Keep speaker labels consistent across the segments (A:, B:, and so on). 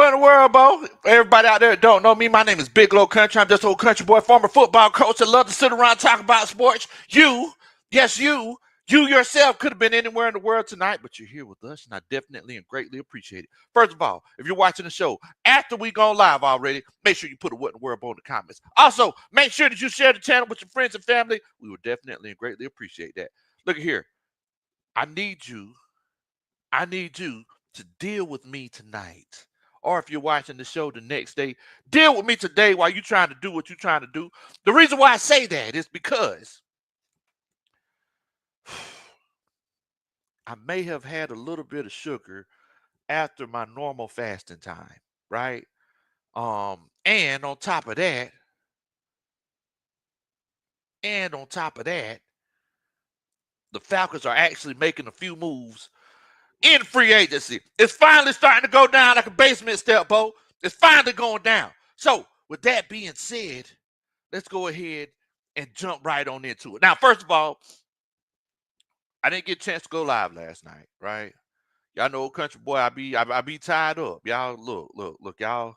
A: What in the world, Bo? Everybody out there that don't know me, my name is Big Low Country. I'm just old country boy, former football coach that love to sit around and talk about sports. Yes, you yourself could have been anywhere in the world tonight, but you're here with us, and I definitely and greatly appreciate it. First of all, if you're watching the show after we go live already, make sure you put a what in the world Bo in the comments. Also, make sure that you share the channel with your friends and family. We would definitely and greatly appreciate that. Look at here. I need you to deal with me tonight. Or if you're watching the show the next day, deal with me today while you're trying to do what you're trying to do. The reason why I say that is because I may have had a little bit of sugar after my normal fasting time, right? And on top of that, the Falcons are actually making a few moves in free agency. It's finally starting to go down like a basement step, Bo. It's finally going down. So, with that being said, let's go ahead and jump right on into it. Now, first of all, I didn't get a chance to go live last night, right? Y'all know, country boy, I be tied up. Y'all look, y'all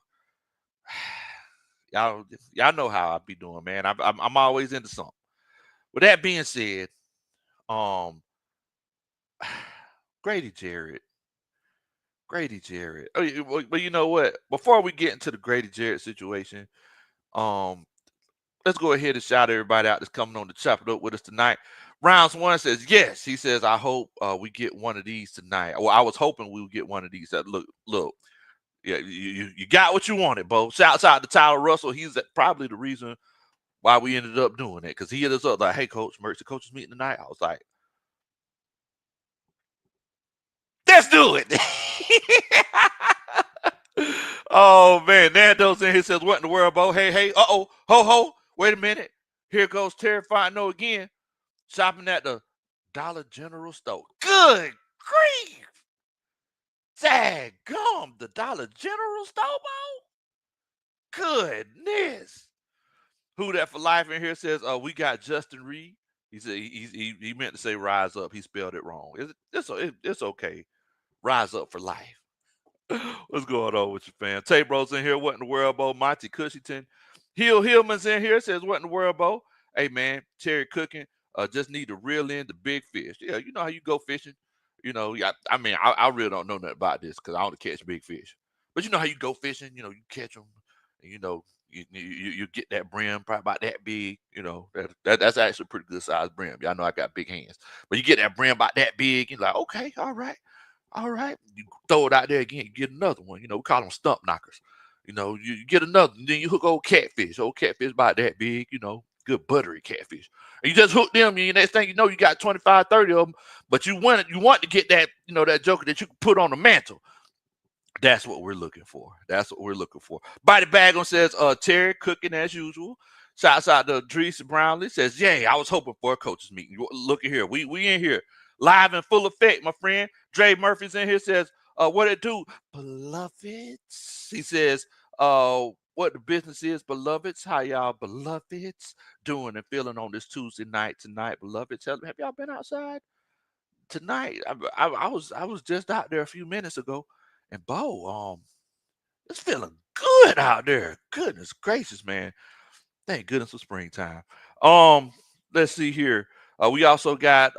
A: know how I be doing, man. I'm always into something. With that being said, um, Grady Jarrett. But you know what? Before we get into the Grady Jarrett situation, um, let's go ahead and shout everybody out that's coming on to chop it up with us tonight. Rounds one says yes. He says, I hope we get one of these tonight. Well, I was hoping we would get one of these. Look. Yeah, you got what you wanted, Bo. Shouts out to Tyler Russell. He's probably the reason why we ended up doing it. Because he hit us up like, hey, coach, merch the coaches meeting tonight. I was like, let's do it. Oh, man. Nando's in here says, what in the world, Bo? Hey, uh-oh, ho. Wait a minute. Here goes Terrifying No again. Shopping at the Dollar General store. Good grief. Daggum, the Dollar General store, Bo? Goodness. Who that for life in here says, we got Justin Reed. He said he meant to say rise up. He spelled it wrong. It's okay. Rise up for life. What's going on with you, fam? Tay Bro's in here. What in the world, Bo? Monty Cushington. Hillman's in here. Says, what in the world, Bo? Hey, man, Terry Cooking. Just need to reel in the big fish. Yeah, you know how you go fishing. You know, I really don't know nothing about this because I only catch big fish. But you know how you go fishing. You know, you catch them. And, you know, you get that brim probably about that big. You know, that's actually a pretty good sized brim. Y'all know I got big hands. But you get that brim about that big. You're like, okay, all right. You throw it out there again, you get another one. You know, we call them stump knockers. You know, you get another, and then you hook old catfish. Old catfish about that big, you know, good buttery catfish. And you just hook them, and next thing you know, you got 25, 30 of them, but you want to get that, you know, that joker that you can put on the mantle. That's what we're looking for. Body Bag on says, Terry Cooking as usual. Shouts out to Drees Brownlee. Says, yay, I was hoping for a coaches meeting. Look at here. We in here. Live in full effect, my friend. Dre Murphy's in here. Says, what it do? Beloveds. He says, what the business is, beloveds. How y'all beloveds doing and feeling on this Tuesday night tonight, beloveds? Have y'all been outside tonight? I was just out there a few minutes ago. And Bo, it's feeling good out there. Goodness gracious, man. Thank goodness for springtime. Let's see here. We also got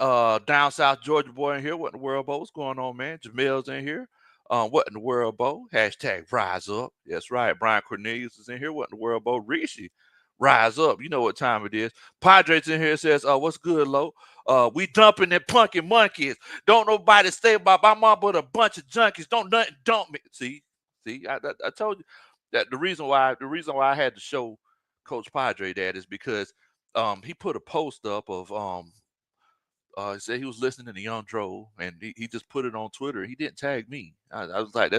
A: down South Georgia boy in here. What in the world, Bo? What's going on, man? Jamel's in here. What in the world, Bo? Hashtag rise up. That's right. Brian Cornelius is in here. What in the world, Bo? Rishi, rise up. You know what time it is. Padres in here says, what's good, Lo? We dumping and punking monkeys. Don't nobody stay about my mom but a bunch of junkies. Don't nothing dump me. See, I told you that the reason why I had to show Coach Padre that is because he put a post up of he said he was listening to Young Dro, and he just put it on Twitter. He didn't tag me. I was like,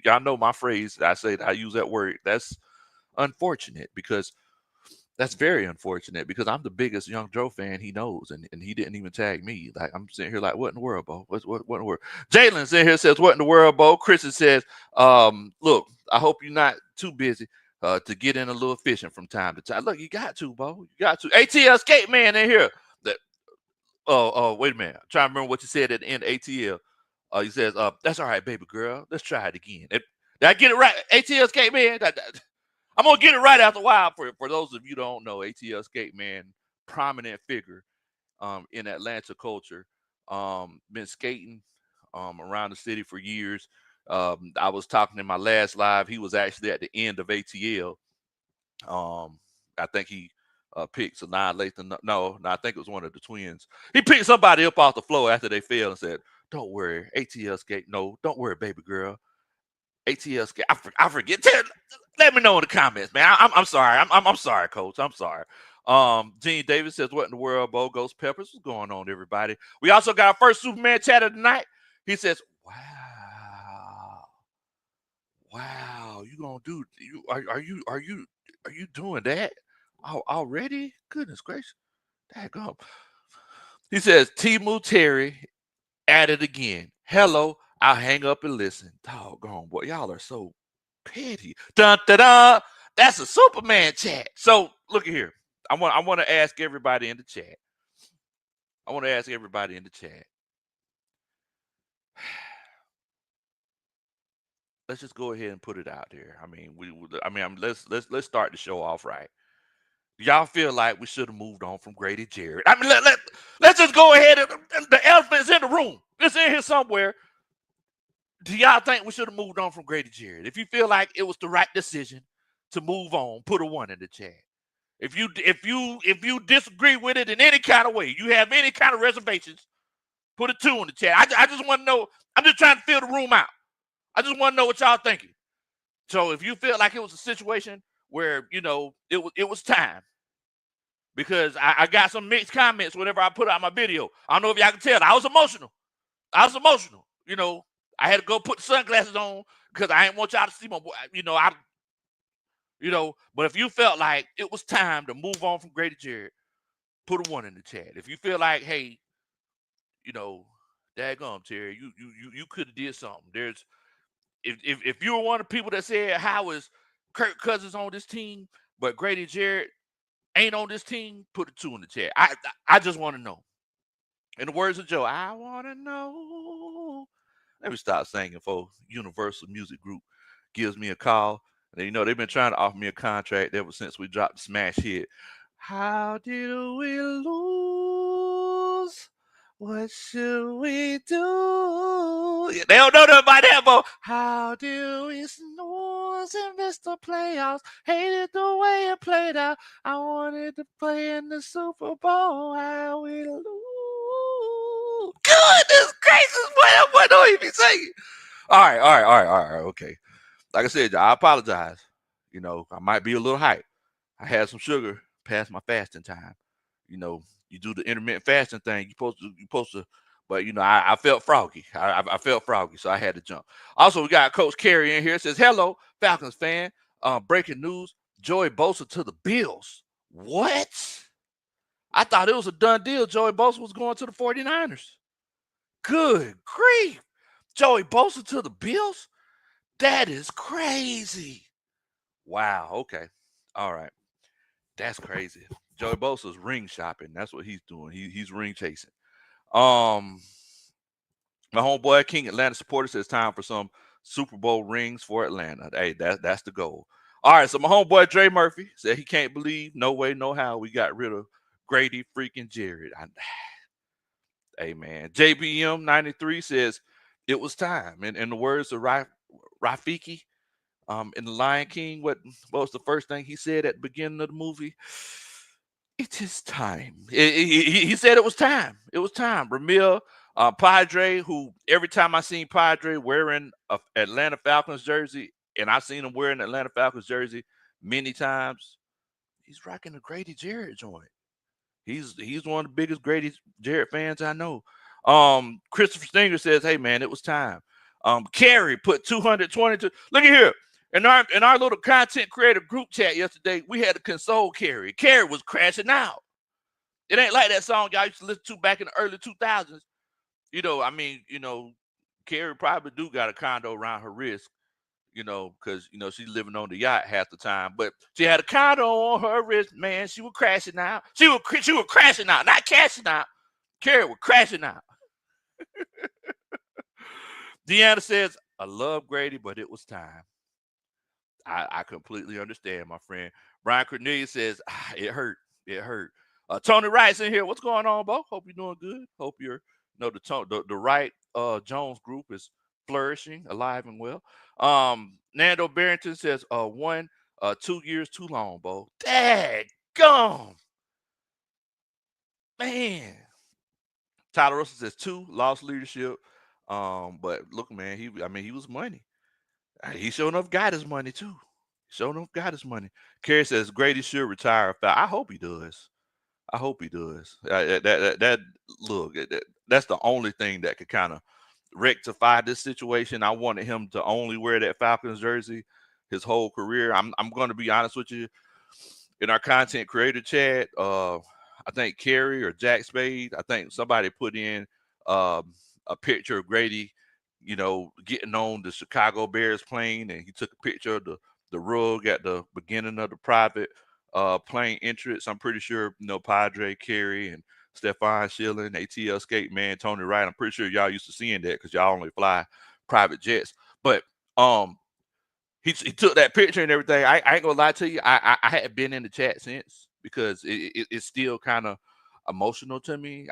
A: y'all know my phrase. I use that word. That's unfortunate because that's very unfortunate because I'm the biggest Young Joe fan he knows, and he didn't even tag me. Like I'm sitting here like, what in the world, Bo? What in the world? Jalen's in here says, what in the world, Bo? Chris says, look, I hope you're not too busy to get in a little fishing from time to time. Look, you got to, Bo. You got to. ATL Skate Man in here. Wait a minute. I'm trying to remember what you said at the end of ATL. He says, that's all right, baby girl. Let's try it again. Did I get it right? ATL Skate Man. I'm gonna get it right after a while. For those of you who don't know, ATL Skate Man, prominent figure in Atlanta culture. Been skating around the city for years. I was talking in my last live. He was actually at the end of ATL. I think he picked Annihilation. No, I think it was one of the twins. He picked somebody up off the floor after they fell and said, "Don't worry, ATL Skate. No, don't worry, baby girl. ATL Skate. I forget. Let me know in the comments, man. I'm sorry. I'm sorry, Coach. I'm sorry." Gene Davis says, "What in the world, Bo Ghost Peppers? What's going on, everybody?" We also got our first Superman chat of the night. He says, wow, you gonna do? Are you doing that already? Goodness gracious, daggone." He says, "Timu Terry at it again. Hello, I'll hang up and listen." Doggone, boy, y'all are so petty. Dun da da. That's a Superman chat. So look at here. I want to ask everybody in the chat. I want to ask everybody in the chat. Let's just go ahead and put it out there. I mean, let's start the show off right. Y'all feel like we should have moved on from Grady Jarrett? I mean, let's just go ahead and the elephant's in the room. It's in here somewhere. Do y'all think we should have moved on from Grady Jarrett? If you feel like it was the right decision to move on, put a 1 in the chat. If you disagree with it in any kind of way, you have any kind of reservations, put a 2 in the chat. I just want to know. I'm just trying to fill the room out. I just want to know what y'all thinking. So if you feel like it was a situation where it was time, because I got some mixed comments whenever I put out my video. I don't know if y'all can tell. I was emotional. I had to go put the sunglasses on because I didn't want y'all to see my. But if you felt like it was time to move on from Grady Jarrett, put a 1 in the chat. If you feel like, hey, daggum, Terry, you could have did something. If you were one of the people that said, how is Kirk Cousins on this team, but Grady Jarrett ain't on this team, put a 2 in the chat. I just want to know. In the words of Joe, I want to know. Let me stop singing for Universal Music Group gives me a call. And they've been trying to offer me a contract ever since we dropped the smash hit. How did we lose? What should we do? They don't know nothing about that, but how do we snooze and miss the playoffs? Hated the way it played out. I wanted to play in the Super Bowl. How we lose? Goodness gracious, what don't even singing? All right. Okay. Like I said, I apologize. I might be a little hype. I had some sugar past my fasting time. You do the intermittent fasting thing. You're supposed to, but I felt froggy. I felt froggy, so I had to jump. Also, we got Coach Carey in here. It says, "Hello, Falcons fan. Breaking news: Joey Bosa to the Bills." What? I thought it was a done deal. Joey Bosa was going to the 49ers. Good grief. Joey Bosa to the Bills? That is crazy. Wow. Okay. All right. That's crazy. Joey Bosa's ring shopping. That's what he's doing. He's ring chasing. My homeboy King Atlanta supporter says time for some Super Bowl rings for Atlanta. Hey, that's the goal. All right. So my homeboy Dre Murphy said he can't believe, no way, no how, we got rid of Grady freaking Jarrett. Hey man, JBM 93 says it was time. And in the words of Rafiki, in The Lion King, what was the first thing he said at the beginning of the movie? It is time. He said it was time. It was time. Ramil Padre, who every time I seen Padre wearing a Atlanta Falcons jersey, and I've seen him wearing an Atlanta Falcons jersey many times, he's rocking the Grady Jarrett joint. He's one of the biggest Grady Jarrett fans I know. Christopher Stinger says, "Hey man, it was time." Carrie put 222. Look at here. In our little content creator group chat yesterday, we had to console Carrie. Carrie was crashing out. It ain't like that song y'all used to listen to back in the early 2000s. Carrie probably do got a condo around her wrist, because she's living on the yacht half the time. But she had a condo on her wrist, man. She was crashing out. She was crashing out, not cashing out. Carrie was crashing out. Deanna says, I love Grady, but it was time. I completely understand, my friend. Brian Cornelius says, it hurt. It hurt. Tony Wright's in here. What's going on, Bo? Hope you're doing good. Hope you're, the Wright Jones group is flourishing, alive and well. Nando Barrington says, 2 years too long, Bo. Dang gum. Man. Tyler Russell says 2, lost leadership. But look, man, he was money. He sure enough got his money too. Sure enough got his money. Kerry says Grady should retire. I hope he does. I hope he does. Look, that's the only thing that could kind of rectify this situation. I wanted him to only wear that Falcons jersey his whole career. I'm going to be honest with you. In our content creator chat, I think Kerry or Jack Spade, I think somebody put in a picture of Grady, getting on the Chicago Bears plane, and he took a picture of the rug at the beginning of the private plane entrance. I'm pretty sure, Padre, Kerry, and Stephon Schilling, ATL Skate Man, Tony Wright. I'm pretty sure y'all used to seeing that because y'all only fly private jets. But he took that picture and everything. I ain't gonna lie to you. I hadn't been in the chat since because it's still kind of emotional to me.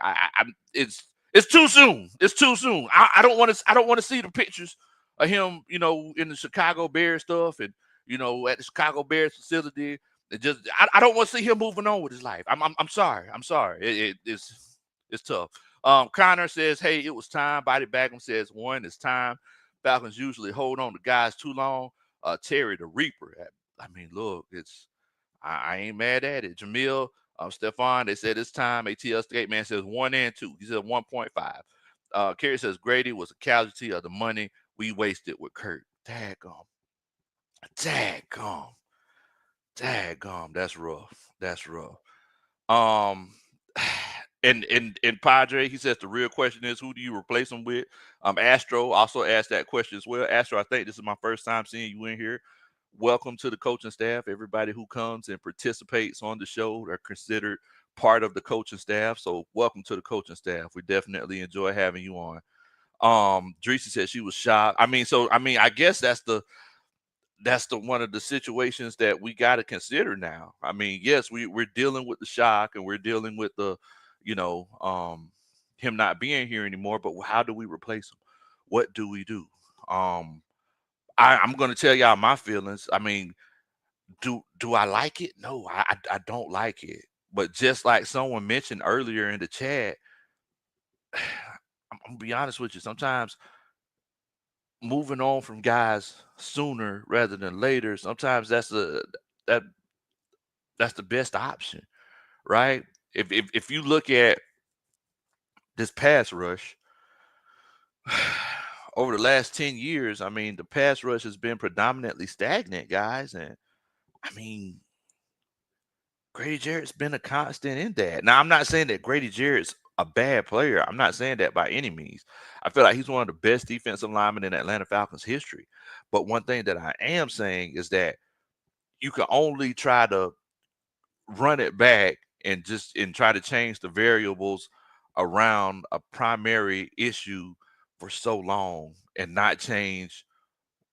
A: It's too soon. It's too soon. I don't want to see the pictures of him, in the Chicago Bears stuff and at the Chicago Bears facility. I don't want to see him moving on with his life. I'm sorry. I'm sorry. It's tough. Connor says, hey, it was time. Body Bagum says, 1, it's time. Falcons usually hold on to guys too long. Terry the Reaper. I mean, look, I ain't mad at it. Jamil, Stephon, they said it's time. ATL Skate Man says 1 and 2. He said 1.5. Kerry says Grady was a casualty of the money we wasted with Kurt. Daggum. That's rough. That's rough. And Padre, he says the real question is, who do you replace him with? Astro also asked that question as well. Astro, I think this is my first time seeing you in here. Welcome to the coaching staff. Everybody who comes and participates on the show are considered part of the coaching staff. So welcome to the coaching staff. We definitely enjoy having you on. Dreesy said she was shocked. I guess that's the one of the situations that we got to consider now. I mean, yes, we're dealing with the shock and we're dealing with the, him not being here anymore. But how do we replace him? What do we do? I'm going to tell y'all my feelings. I mean, do I like it? No, I don't like it. But just like someone mentioned earlier in the chat, I'm gonna be honest with you. Sometimes moving on from guys sooner rather than later, sometimes that's the best option, right? If you look at this pass rush over the last 10 years, I mean, the pass rush has been predominantly stagnant, guys. And I mean, Grady Jarrett's been a constant in that. Now, I'm not saying that Grady Jarrett's a bad player. I'm not saying that by any means. I feel like he's one of the best defensive linemen in Atlanta Falcons history. But one thing that I am saying is that you can only try to run it back and try to change the variables around a primary issue for so long and not change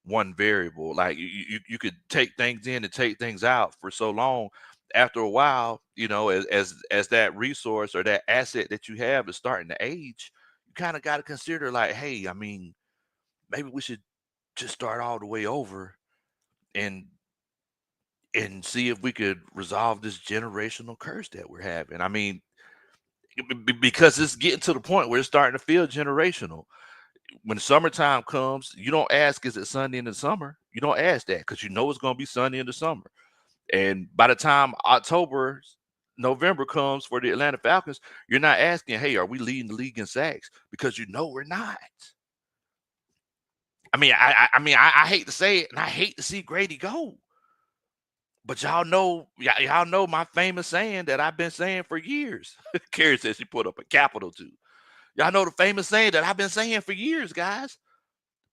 A: one variable. Like you could take things in and take things out for so long. After a while, as that resource or that asset that you have is starting to age, you kind of got to consider like, hey, I mean, maybe we should just start all the way over and see if we could resolve this generational curse that we're having. I mean, because it's getting to the point where it's starting to feel generational. When summertime comes, you don't ask, is it sunny in the summer? You don't ask that because you know it's going to be sunny in the summer. And by the time November comes for the Atlanta Falcons, you're not asking, hey, are we leading the league in sacks? Because you know we're not. I mean, I hate to say it, and I hate to see Grady go. But y'all know my famous saying that I've been saying for years. Carrie says she put up a capital 2. Y'all know the famous saying that I've been saying for years, guys.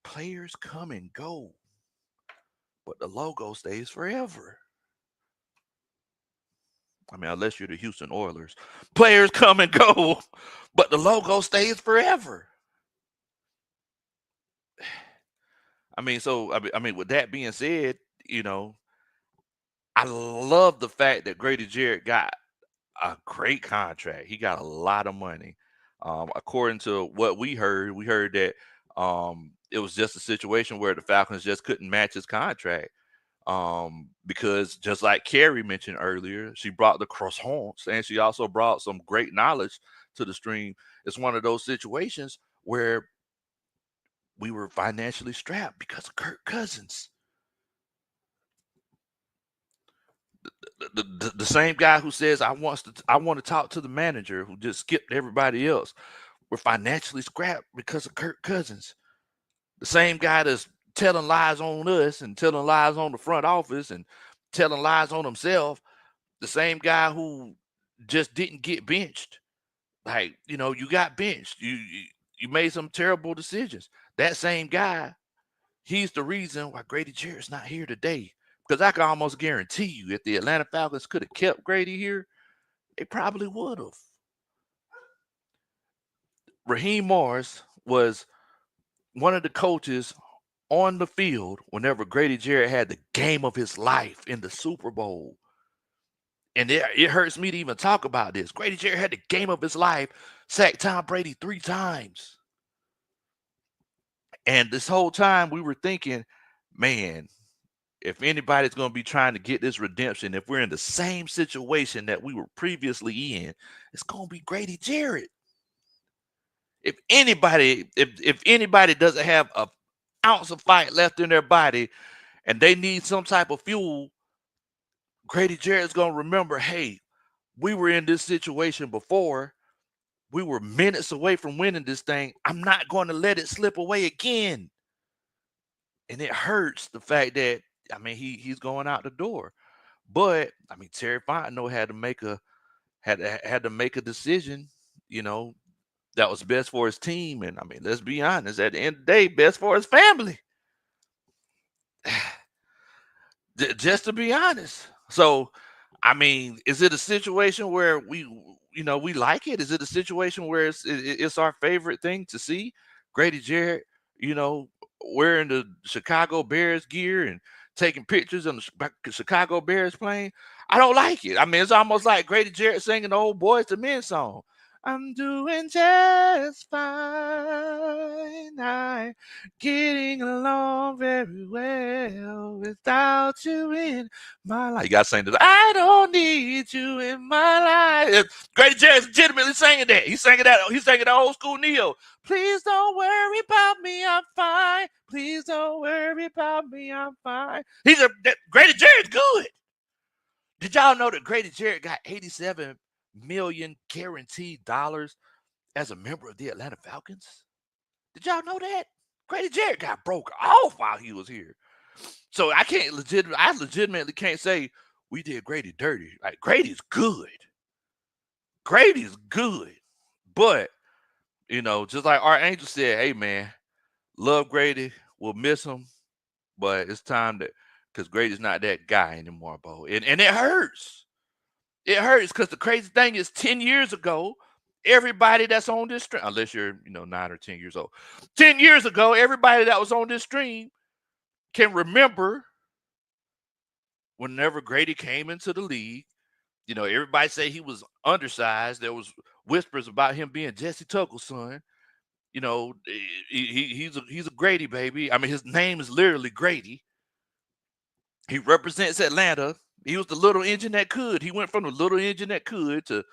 A: Players come and go, but the logo stays forever. I mean, unless you're the Houston Oilers. Players come and go, but the logo stays forever. I mean, with that being said, you know, I love the fact that Grady Jarrett got a great contract. He got a lot of money. According to what we heard that it was just a situation where the Falcons just couldn't match his contract. Because just like Carrie mentioned earlier, she brought the croissants and she also brought some great knowledge to the stream. It's one of those situations where we were financially strapped because of Kirk Cousins. The same guy who says I want to talk to the manager who just skipped everybody else. We're financially scrapped because of Kirk Cousins. The same guy that's telling lies on us and telling lies on the front office and telling lies on himself. The same guy who just didn't get benched. Like, you got benched. You made some terrible decisions. That same guy, he's the reason why Grady Jarrett's not here today. Because I can almost guarantee you, if the Atlanta Falcons could have kept Grady here, they probably would have. Raheem Morris was one of the coaches on the field whenever Grady Jarrett had the game of his life in the Super Bowl. And it hurts me to even talk about this. Grady Jarrett had the game of his life, sacked Tom Brady 3 times. And this whole time we were thinking, man, if anybody's going to be trying to get this redemption, if we're in the same situation that we were previously in, it's going to be Grady Jarrett. If anybody doesn't have a ounce of fight left in their body and they need some type of fuel, Grady Jarrett's going to remember, hey, we were in this situation before. We were minutes away from winning this thing. I'm not going to let it slip away again. And it hurts the fact that he's going out the door. But Terry Fontenot had to make a decision, you know, that was best for his team. And let's be honest, at the end of the day, best for his family. Just to be honest. So, is it a situation where we like it? Is it a situation where it's our favorite thing to see? Grady Jarrett, you know, wearing the Chicago Bears gear and taking pictures on the Chicago Bears plane. I don't like it. It's almost like Grady Jarrett singing the old Boys to Men song. I'm doing just fine. I'm getting along very well without you in my life. You got to sing this. I don't need you in my life. Grady Jarrett's legitimately singing that. He's singing that. He's singing the old school Neo. Please don't worry about me. I'm fine. Please don't worry about me. I'm fine. Grady Jarrett's good. Did y'all know that Grady Jarrett got $87 million guaranteed dollars as a member of the Atlanta Falcons? Did y'all know that? Grady Jarrett got broke off while he was here. So I legitimately can't say we did Grady dirty. Like, Grady's good. Grady's good. But, just like our angel said, hey man, love Grady. We'll miss him. But it's time because Grady's not that guy anymore, Bo. And it hurts. It hurts because the crazy thing is 10 years ago, everybody that's on this stream, unless you're, 9 or 10 years old, 10 years ago, everybody that was on this stream can remember whenever Grady came into the league, everybody say he was undersized. There was whispers about him being Jesse Tuckle's son. He's a Grady baby. His name is literally Grady. He represents Atlanta. He was the little engine that could. He went from the little engine that could to,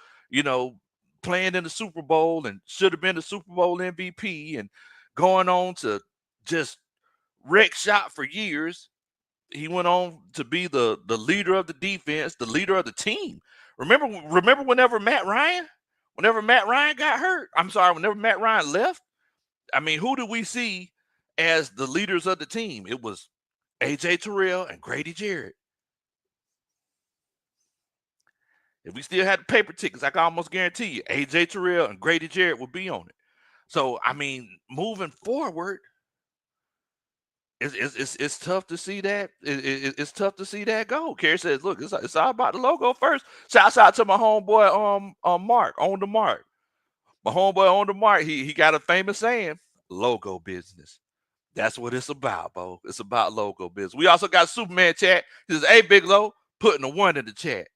A: playing in the Super Bowl and should have been the Super Bowl MVP and going on to just wreck shop for years. He went on to be the leader of the defense, the leader of the team. Remember whenever Matt Ryan got hurt? Whenever Matt Ryan left, who did we see as the leaders of the team? It was AJ Terrell and Grady Jarrett. If we still had the paper tickets, I can almost guarantee you AJ Terrell and Grady Jarrett would be on it. So, moving forward, it's tough to see that. It's tough to see that go. Kerry says, look, it's all about the logo first. Shouts out to my homeboy, Mark, on the Mark. My homeboy on the Mark, he got a famous saying, logo business. That's what it's about, Bo. It's about logo business. We also got Superman chat. He says, "Hey, Big Low, putting a 1 in the chat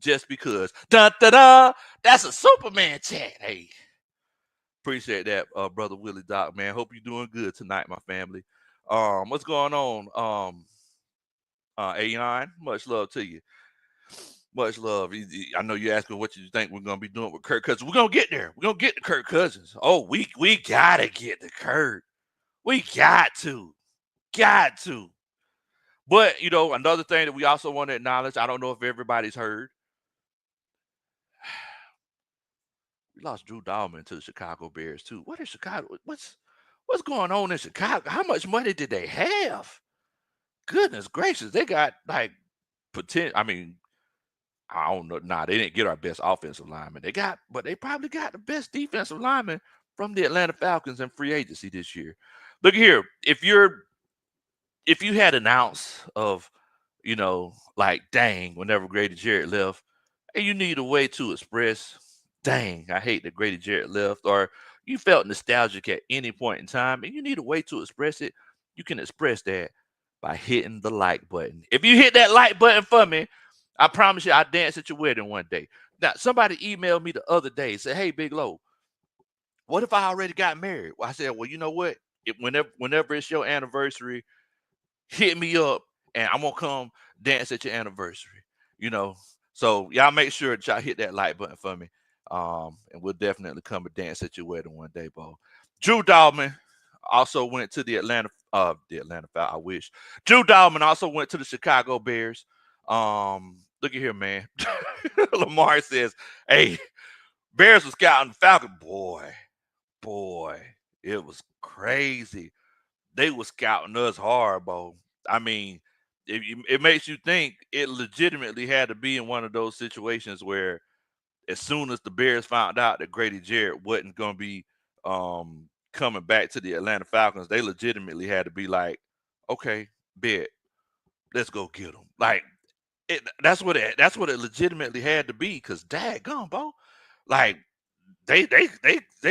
A: just because." Da da da. That's a Superman chat. Hey, appreciate that, brother Willie Doc. Man, hope you're doing good tonight, my family. What's going on? Aeon, much love to you. Much love. I know you're asking what you think we're gonna be doing with Kirk Cousins. We're gonna get there. We're gonna get to Kirk Cousins. Oh, we gotta get to Kirk. We got to. Got to. But another thing that we also want to acknowledge, I don't know if everybody's heard. We lost Drew Dalman to the Chicago Bears too. What is Chicago? What's going on in Chicago? How much money did they have? Goodness gracious, they got like potential. I mean, I don't know. Nah, they didn't get our best offensive lineman. But they probably got the best defensive lineman from the Atlanta Falcons in free agency this year. Look here, if you had an ounce of, like, dang, whenever Grady Jarrett left, and you need a way to express, dang, I hate that Grady Jarrett left, or you felt nostalgic at any point in time, and you need a way to express it, you can express that by hitting the like button. If you hit that like button for me, I promise you I'll dance at your wedding one day. Now, somebody emailed me the other day, said, "Hey, Big Low, what if I already got married?" Well, I said, "Well, you know what? Whenever it's your anniversary, hit me up and I'm gonna come dance at your anniversary." You know. So y'all make sure that y'all hit that like button for me. And we'll definitely come and dance at your wedding one day, Bo. Drew Dalman also went to the Atlanta Falcons. I wish. Drew Dalman also went to the Chicago Bears. Look at here, man. Lamar says, "Hey, Bears was scouting Falcon. Boy, it was crazy. They was scouting us hard, Bo. I mean, it makes you think it legitimately had to be in one of those situations where as soon as the Bears found out that Grady Jarrett wasn't going to be coming back to the Atlanta Falcons, they legitimately had to be like, okay, bet, let's go get him. Like, that's what it legitimately had to be, because daggone, Bo, like they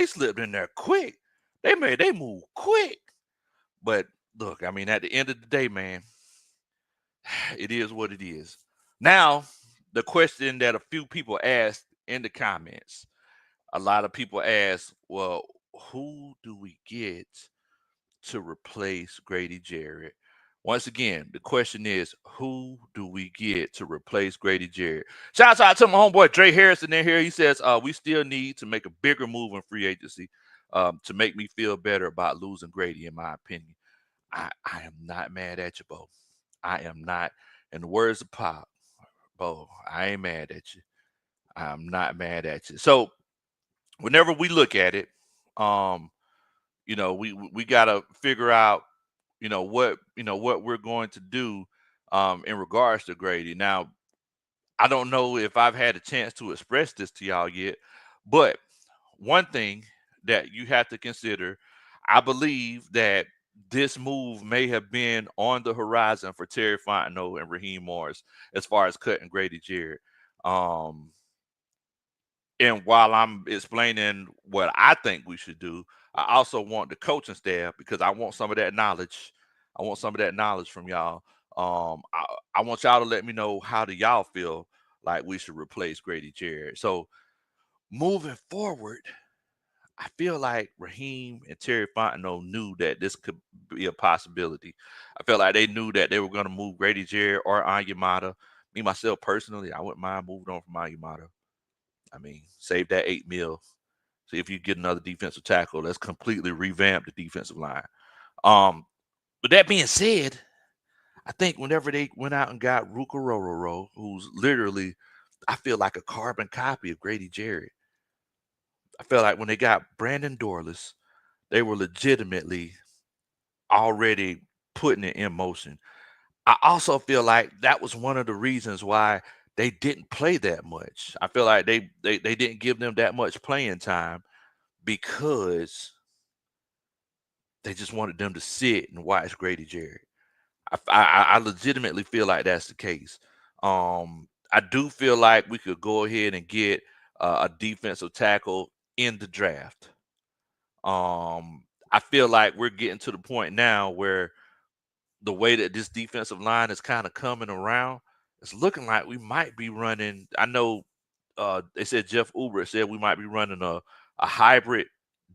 A: slipped in there quick. They move quick. But look, I mean, at the end of the day, man, it is what it is. Now, the question that a few people asked in the comments, a lot of people asked, well, who do we get to replace Grady Jarrett? Once again, the question is, who do we get to replace Grady Jarrett? Shout out to my homeboy Dre Harrison in here. He says, we still need to make a bigger move in free agency to make me feel better about losing Grady, in my opinion. I am not mad at you, Bo. I am not. In the words of Pop, Bo, I ain't mad at you. I'm not mad at you. So whenever we look at it, um, we gotta figure out, what we're going to do in regards to Grady. Now, I don't know if I've had a chance to express this to y'all yet, but one thing that you have to consider, I believe that this move may have been on the horizon for Terry Fontenot and Raheem Morris as far as cutting Grady Jarrett. Um, and while I'm explaining what I think we should do, I also want the coaching staff, because I want some of that knowledge. I want some of that knowledge from y'all. I want y'all to let me know, how do y'all feel like we should replace Grady Jarrett. So moving forward, I feel like Raheem and Terry Fontenot knew that this could be a possibility. I felt like they knew that they were going to move Grady Jarrett or Anyamata. Me, myself, personally, I wouldn't mind moving on from Anyamata. I mean, save that 8 mil. See if you get another defensive tackle. Let's completely revamp the defensive line. With that being said, I think whenever they went out and got Ruka Rororo, who's literally, I feel like a carbon copy of Grady Jarrett. I feel like when they got Brandon Dorless, they were legitimately already putting it in motion. I also feel like that was one of the reasons why they didn't play that much. I feel like they didn't give them that much playing time, because they just wanted them to sit and watch Grady Jarrett. I legitimately feel like that's the case. I do feel like we could go ahead and get a defensive tackle in the draft. Um, I feel like we're getting to the point now where the way that this defensive line is kind of coming around, it's looking like we might be running. I know they said Jeff Uber said we might be running a hybrid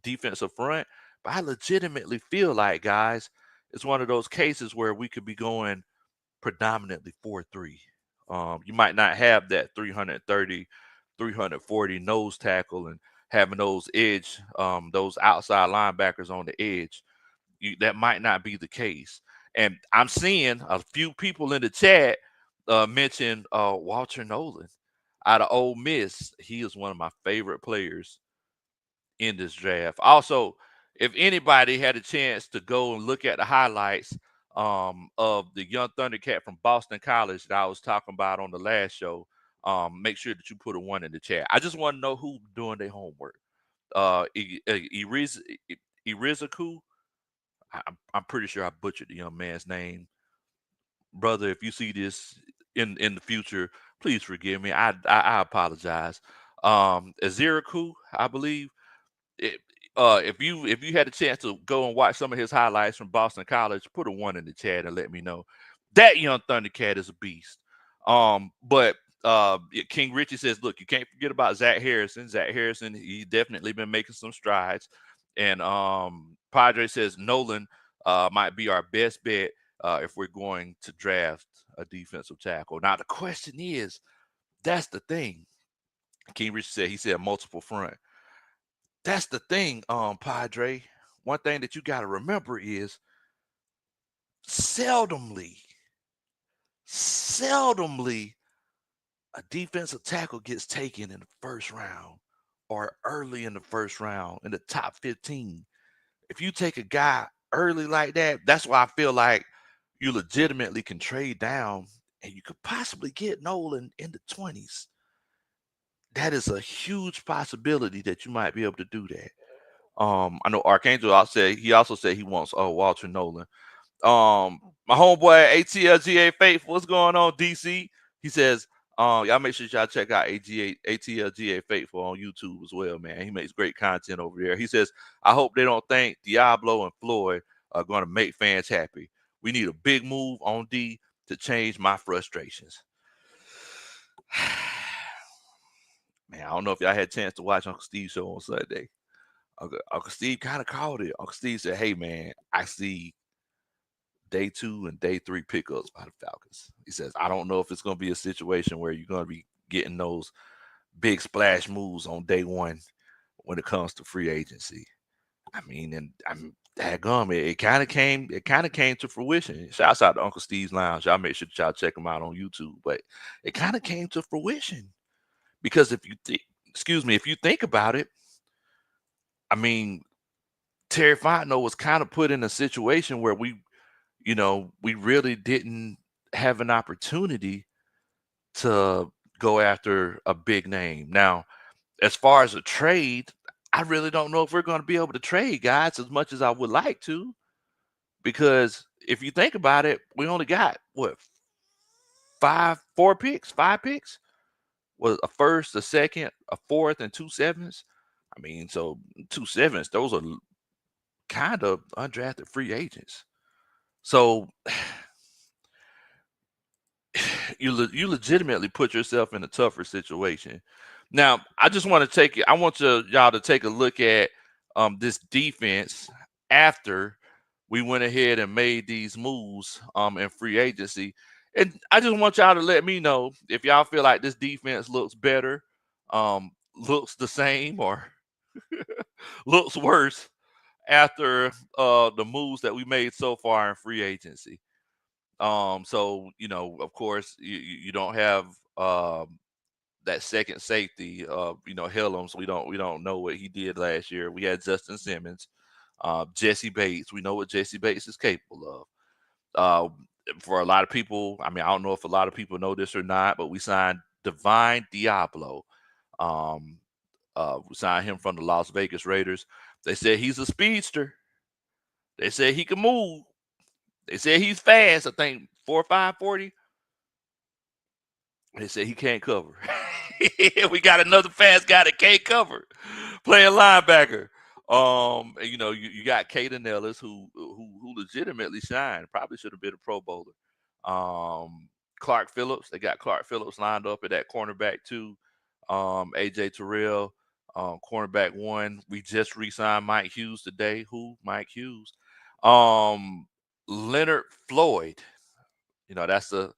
A: defensive front, but I legitimately feel like, guys, it's one of those cases where we could be going predominantly 4-3. You might not have that 330, 340 nose tackle and having those those outside linebackers on the edge. That might not be the case. And I'm seeing a few people in the chat mention Walter Nolan out of Ole Miss. He is one of my favorite players in this draft. Also, if anybody had a chance to go and look at the highlights of the young Thundercat from Boston College that I was talking about on the last show, make sure that you put a 1 in the chat. I just want to know who's doing their homework. Irizaku, I'm pretty sure I butchered the young man's name. Brother, if you see this in the future, please forgive me. I apologize. Aziraku, I believe. It, if you had a chance to go and watch some of his highlights from Boston College, put a 1 in the chat and let me know. That young Thundercat is a beast. But King Richie says, look, you can't forget about Zach Harrison. Zach Harrison, he's definitely been making some strides. And Padre says Nolan might be our best bet if we're going to draft a defensive tackle. Now the question is, that's the thing. King Richie said, he said multiple front. That's the thing, Padre. One thing that you got to remember is seldomly a defensive tackle gets taken in the first round or early in the first round in the top 15. If you take a guy early like that, that's why I feel like you legitimately can trade down and you could possibly get Nolan in the 20s. That is a huge possibility that you might be able to do that. I know Archangel also said he wants Walter Nolan. My homeboy ATLGA Faithful, what's going on, DC? He says, y'all make sure y'all check out ATLGA Faithful on YouTube as well, man. He makes great content over there. He says, I hope they don't think Diablo and Floyd are going to make fans happy. We need a big move on D to change my frustrations. Man, I don't know if y'all had a chance to watch Uncle Steve's show on Sunday. Uncle Steve kind of called it. Uncle Steve said, hey, man, I see day 2 and day 3 pickups by the Falcons. He says, I don't know if it's going to be a situation where you're going to be getting those big splash moves on day 1 when it comes to free agency. I mean, and I'm daggum. It kind of came to fruition. Shouts out to Uncle Steve's Lounge. Y'all make sure that y'all check him out on YouTube. But it kind of came to fruition because if you think about it, I mean, Terry Fontenot was kind of put in a situation where we really didn't have an opportunity to go after a big name. Now, as far as a trade, I really don't know if we're going to be able to trade guys as much as I would like to, because if you think about it, we only got five picks, was a first, a second, a fourth, and 2 7s. I mean, so 2 7s, those are kind of undrafted free agents. So you legitimately put yourself in a tougher situation. Now, I want y'all to take a look at this defense after we went ahead and made these moves in free agency. And I just want y'all to let me know if y'all feel like this defense looks better, looks the same, or looks worse after the moves that we made so far in free agency. So of course, you don't have that second safety, Hillams. We don't know what he did last year. We had Justin Simmons, Jesse Bates. We know what Jesse Bates is capable of. For a lot of people, I mean, I don't know if a lot of people know this or not, but we signed Divine Diablo. We signed him from the Las Vegas Raiders. They said he's a speedster. They said he can move. They said he's fast. I think 4.5 40. They said he can't cover. We got another fast guy that can't cover, playing linebacker. You know, you got Caden Ellis who legitimately shined. Probably should have been a Pro Bowler. Clark Phillips, they got Clark Phillips lined up at that cornerback too. AJ Terrell, cornerback one. We just re-signed Mike Hughes today. Who? Mike Hughes. Um, Leonard Floyd. You know, that's the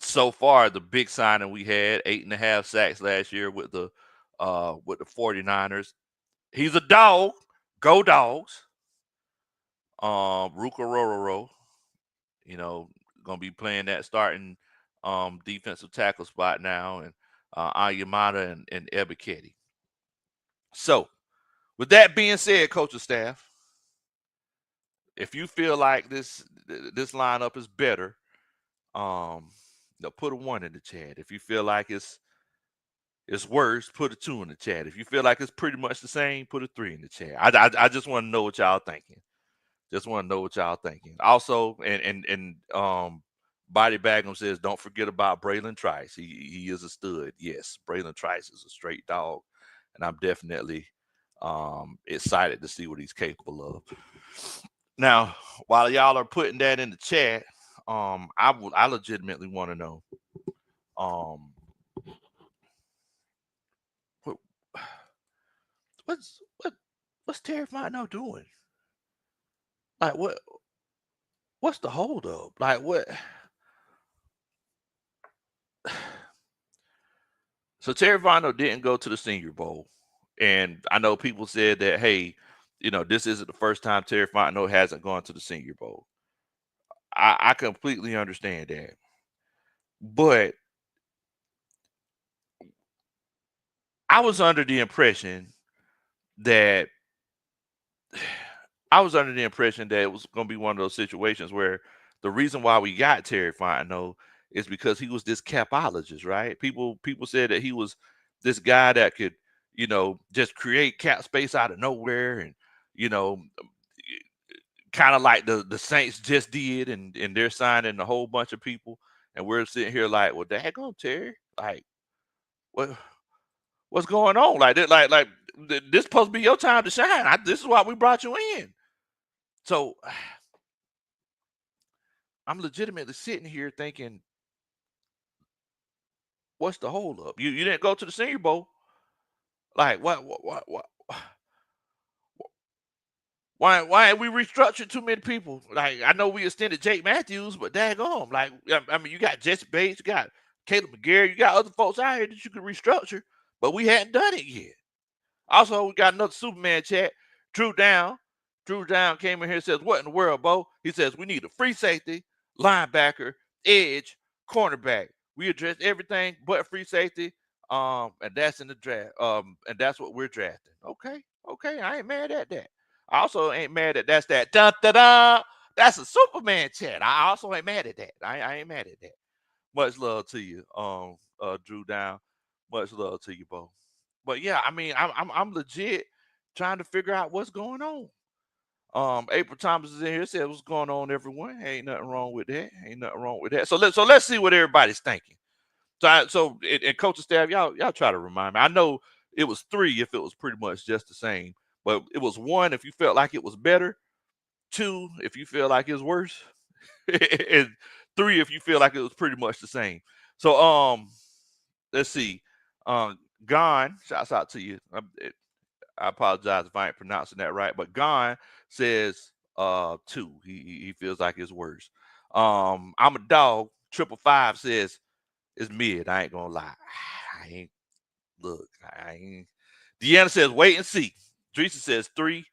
A: so far the big signing we had. 8.5 sacks last year with the 49ers. He's a dog. Go Dogs. Ruka Rororo, you know, gonna be playing that starting defensive tackle spot now, and Ayamada and Ebiketie. So, with that being said, coaching staff, if you feel like this lineup is better, put a 1 in the chat. If you feel like it's worse, put a 2 in the chat. If you feel like it's pretty much the same, put a 3 in the chat. I just want to know what y'all thinking. Just want to know what y'all thinking. Also, and Body Bagum says, don't forget about Braylon Trice. He is a stud. Yes, Braylon Trice is a straight dog, and I'm definitely excited to see what he's capable of. Now, while y'all are putting that in the chat, I legitimately want to know um what what's what's Terry Fontenot doing? Like what's the holdup? Like what? So Terry Fontenot didn't go to the Senior Bowl, and I know people said that, hey, you know, this isn't the first time Terry Fontenot hasn't gone to the Senior Bowl. I completely understand that, but I was under the impression that it was going to be one of those situations where the reason why we got Terry Fontenot is because he was this capologist, right? People said that he was this guy that could, you know, just create cap space out of nowhere, and you know, kind of like the Saints just did, and they're signing a whole bunch of people, and we're sitting here like, well, daggone Terry, like what what's going on? Like this supposed to be your time to shine. This is why we brought you in. So I'm legitimately sitting here thinking, what's the holdup? You didn't go to the Senior Bowl. Like what why ain't we restructured too many people? Like I know we extended Jake Matthews, but daggone, like I mean you got Jesse Bates, you got Caleb McGarry, you got other folks out here that you could restructure, but we hadn't done it yet. Also, we got another Superman chat. Drew Down. Drew Down came in here and says, what in the world, Bo? He says, we need a free safety, linebacker, edge, cornerback. We address everything but free safety. And that's in the draft. And that's what we're drafting. Okay. Okay. I ain't mad at that. I also ain't mad at that's that. Da, da, da. That's a Superman chat. I also ain't mad at that. I ain't mad at that. Much love to you, Drew Down. Much love to you, Bo. But yeah, I mean, I'm legit trying to figure out what's going on. April Thomas is in here. Said, "What's going on, everyone? Ain't nothing wrong with that. Ain't nothing wrong with that." So let's see what everybody's thinking. And coaching staff, y'all try to remind me. I know it was 3 if it was pretty much just the same, but it was 1 if you felt like it was better, 2 if you feel like it's worse, and 3 if you feel like it was pretty much the same. So let's see. Gone, shouts out to you. I apologize if I ain't pronouncing that right, but Gone says 2. He feels like it's worse. I'm a dog. 555 says it's mid. I ain't gonna lie. I ain't look. I ain't. Deanna says wait and see. Teresa says 3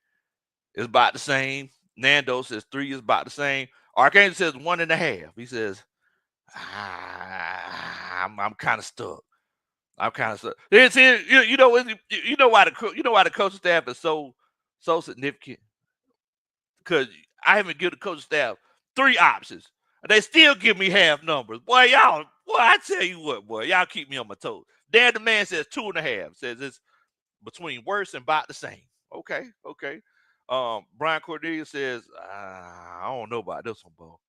A: is about the same. Nando says 3 is about the same. Archangel says 1.5. He says I'm kind of stuck. I'm kind of stuck. You know why the coaching staff is so significant, because I haven't given the coaching staff 3 options. And they still give me half numbers. Boy, I tell you what, boy, y'all keep me on my toes. Dan the man says 2.5. Says it's between worse and about the same. Okay. Brian Cordelia says, I don't know about this one, Bo.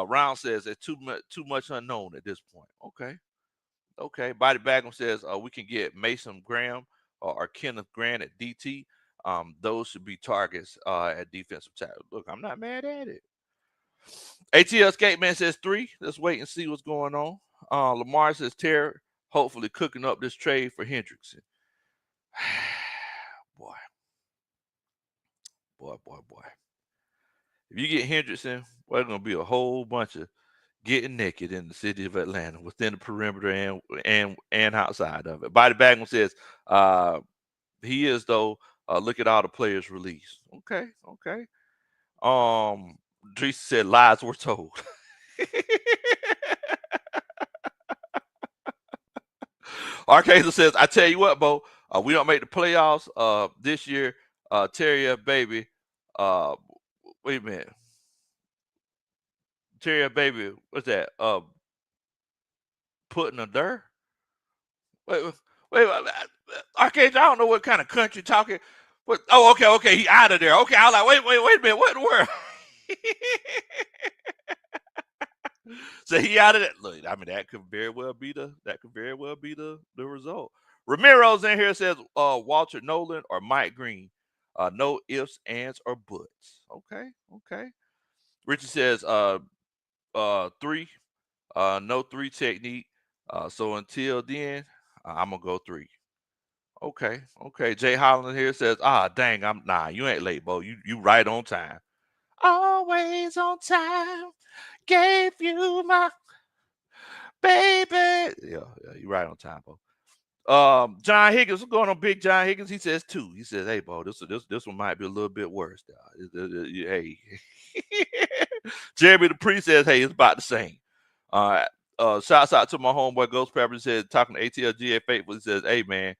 A: Round says it's too much unknown at this point. Okay. Body Bagum says we can get Mason Graham or Kenneth Grant at DT. Those should be targets at defensive tackle. Look, I'm not mad at it. ATL Skateman says 3. Let's wait and see what's going on. Lamar says Terry, hopefully cooking up this trade for Hendrickson. boy. If you get Hendrickson, well, there's gonna be a whole bunch of getting naked in the city of Atlanta, within the perimeter and outside of it. Body Bagman says, he is though. Look at all the players released. Okay. Drees said lies were told. Arcangel says, I tell you what, Bo, we don't make the playoffs this year. Terrier baby. Wait a minute. Terrier baby, what's that? Putting a dirt? Wait, Arcangel, I don't know what kind of country talking. What? Oh, okay, he out of there. Okay, I was like, wait a minute, what in the world? So he out of that. Look, I mean, that could very well be the result. Ramiro's in here says Walter Nolan or Mike Green. No ifs, ands, or buts. Okay. Richie says 3. No 3 technique. So until then, I'm gonna go 3. Okay. Jay Holland here says, dang, you ain't late, Bo. You right on time. Always on time. Gave you my baby. Yeah, you right on time, Bo. John Higgins, what's going on, Big John Higgins? He says 2. He says, hey, Bo, this one might be a little bit worse. Hey. Jeremy the Priest says, hey, it's about the same. Shouts out to my homeboy Ghost Pepper. He says, talking to ATLGA Faithful, he says, hey, man,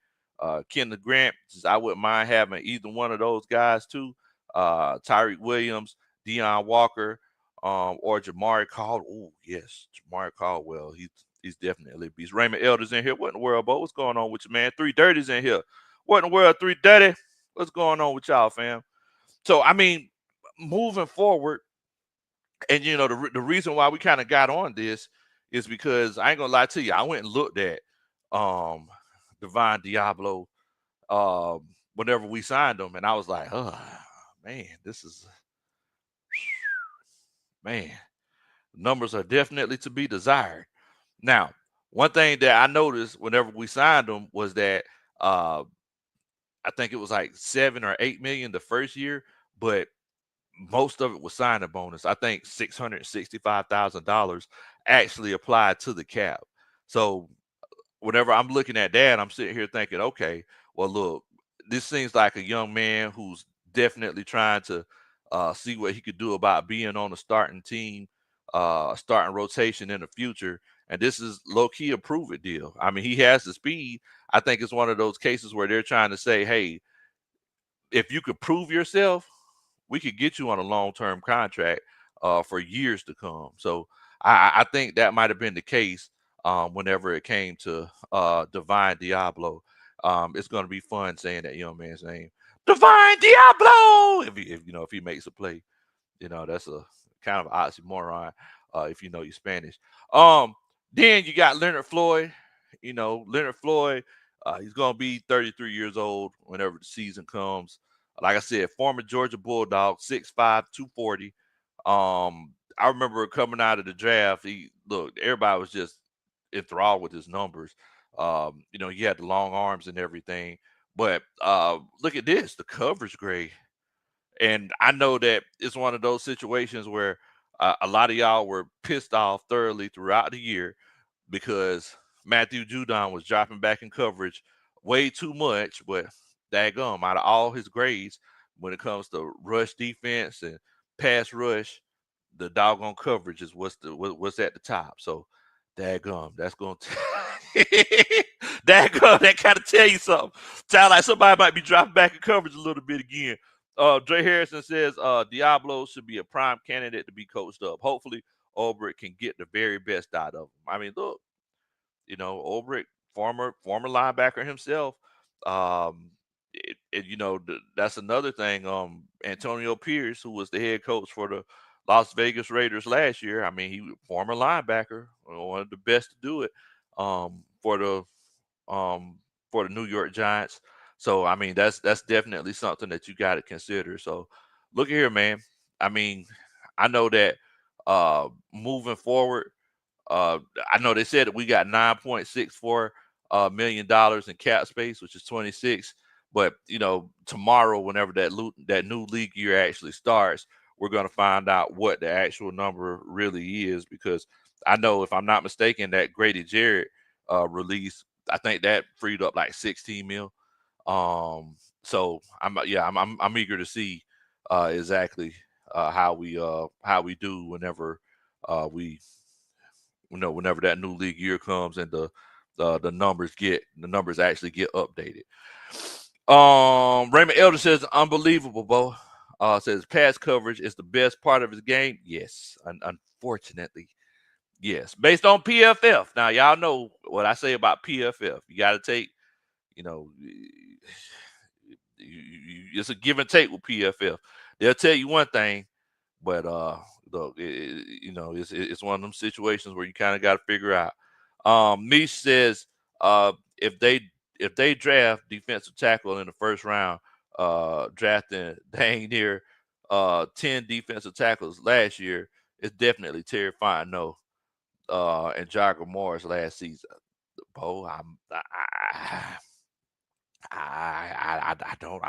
A: Kendall Grant, says, I wouldn't mind having either one of those guys too. Tyreek Williams, Deion Walker, or Jamari Caldwell. Oh, yes, Jamari Caldwell. He's definitely a beast. Raymond Elder's in here. What in the world, Bo? What's going on with you, man? 3 Dirty's in here. What in the world, 3 Dirty? What's going on with y'all, fam? So, I mean, moving forward, and the reason why we kind of got on this is because I ain't gonna lie to you. I went and looked at Divine Diablo whenever we signed him, and I was like, oh man, this is numbers are definitely to be desired. Now, one thing that I noticed whenever we signed him was that I think it was like 7 or 8 million the first year, but most of it was signing bonus. I think $665,000 actually applied to the cap. So whenever I'm looking at that, I'm sitting here thinking, okay, well, look, this seems like a young man who's definitely trying to see what he could do about being on the starting team, starting rotation in the future. And this is low key a prove it deal. I mean, he has the speed. I think it's one of those cases where they're trying to say, hey, if you could prove yourself, we could get you on a long-term contract for years to come. So I think that might have been the case whenever it came to Divine Diablo. It's going to be fun saying that young man's name, Divine Diablo. If he makes a play, that's a kind of oxymoron if you know your Spanish. Then you got Leonard Floyd. Leonard Floyd, he's going to be 33 years old whenever the season comes. Like I said, former Georgia Bulldog, 6'5", 240. I remember coming out of the draft, everybody was just enthralled with his numbers. He had the long arms and everything. But look at this, the coverage grade. And I know that it's one of those situations where a lot of y'all were pissed off thoroughly throughout the year because Matthew Judon was dropping back in coverage way too much. But daggum, out of all his grades, when it comes to rush defense and pass rush, the doggone coverage is what's at the top. So daggum, that's going to daggum, that kind of tell you something. Sound like somebody might be dropping back in coverage a little bit again. Dre Harrison says Diablo should be a prime candidate to be coached up. Hopefully, Ulbrich can get the very best out of him. I mean, look, Ulbrich, former linebacker himself. That's another thing. Antonio Pierce, who was the head coach for the Las Vegas Raiders last year. I mean, he was former linebacker, one of the best to do it for the New York Giants. So I mean, that's definitely something that you got to consider. So look here, man. I mean, I know that moving forward, uh, I know they said that we got $9.64 million in cap space, which is 26. But tomorrow, whenever that new league year actually starts, we're gonna find out what the actual number really is. Because I know, if I'm not mistaken, that Grady Jarrett release, I think that freed up like 16 mil. So I'm eager to see exactly how we do whenever we whenever that new league year comes and the numbers actually get updated. Raymond Elder says unbelievable, Bo. Says pass coverage is the best part of his game. Yes, unfortunately, yes. Based on PFF. Now y'all know what I say about PFF. You got to take, you know, it's a give and take with PFF. They'll tell you one thing, but it's one of them situations where you kind of got to figure out. Mish says if they draft defensive tackle in the first round, drafting dang near 10 defensive tackles last year, it's definitely terrifying. No, and Jagger Morris last season. Bo, I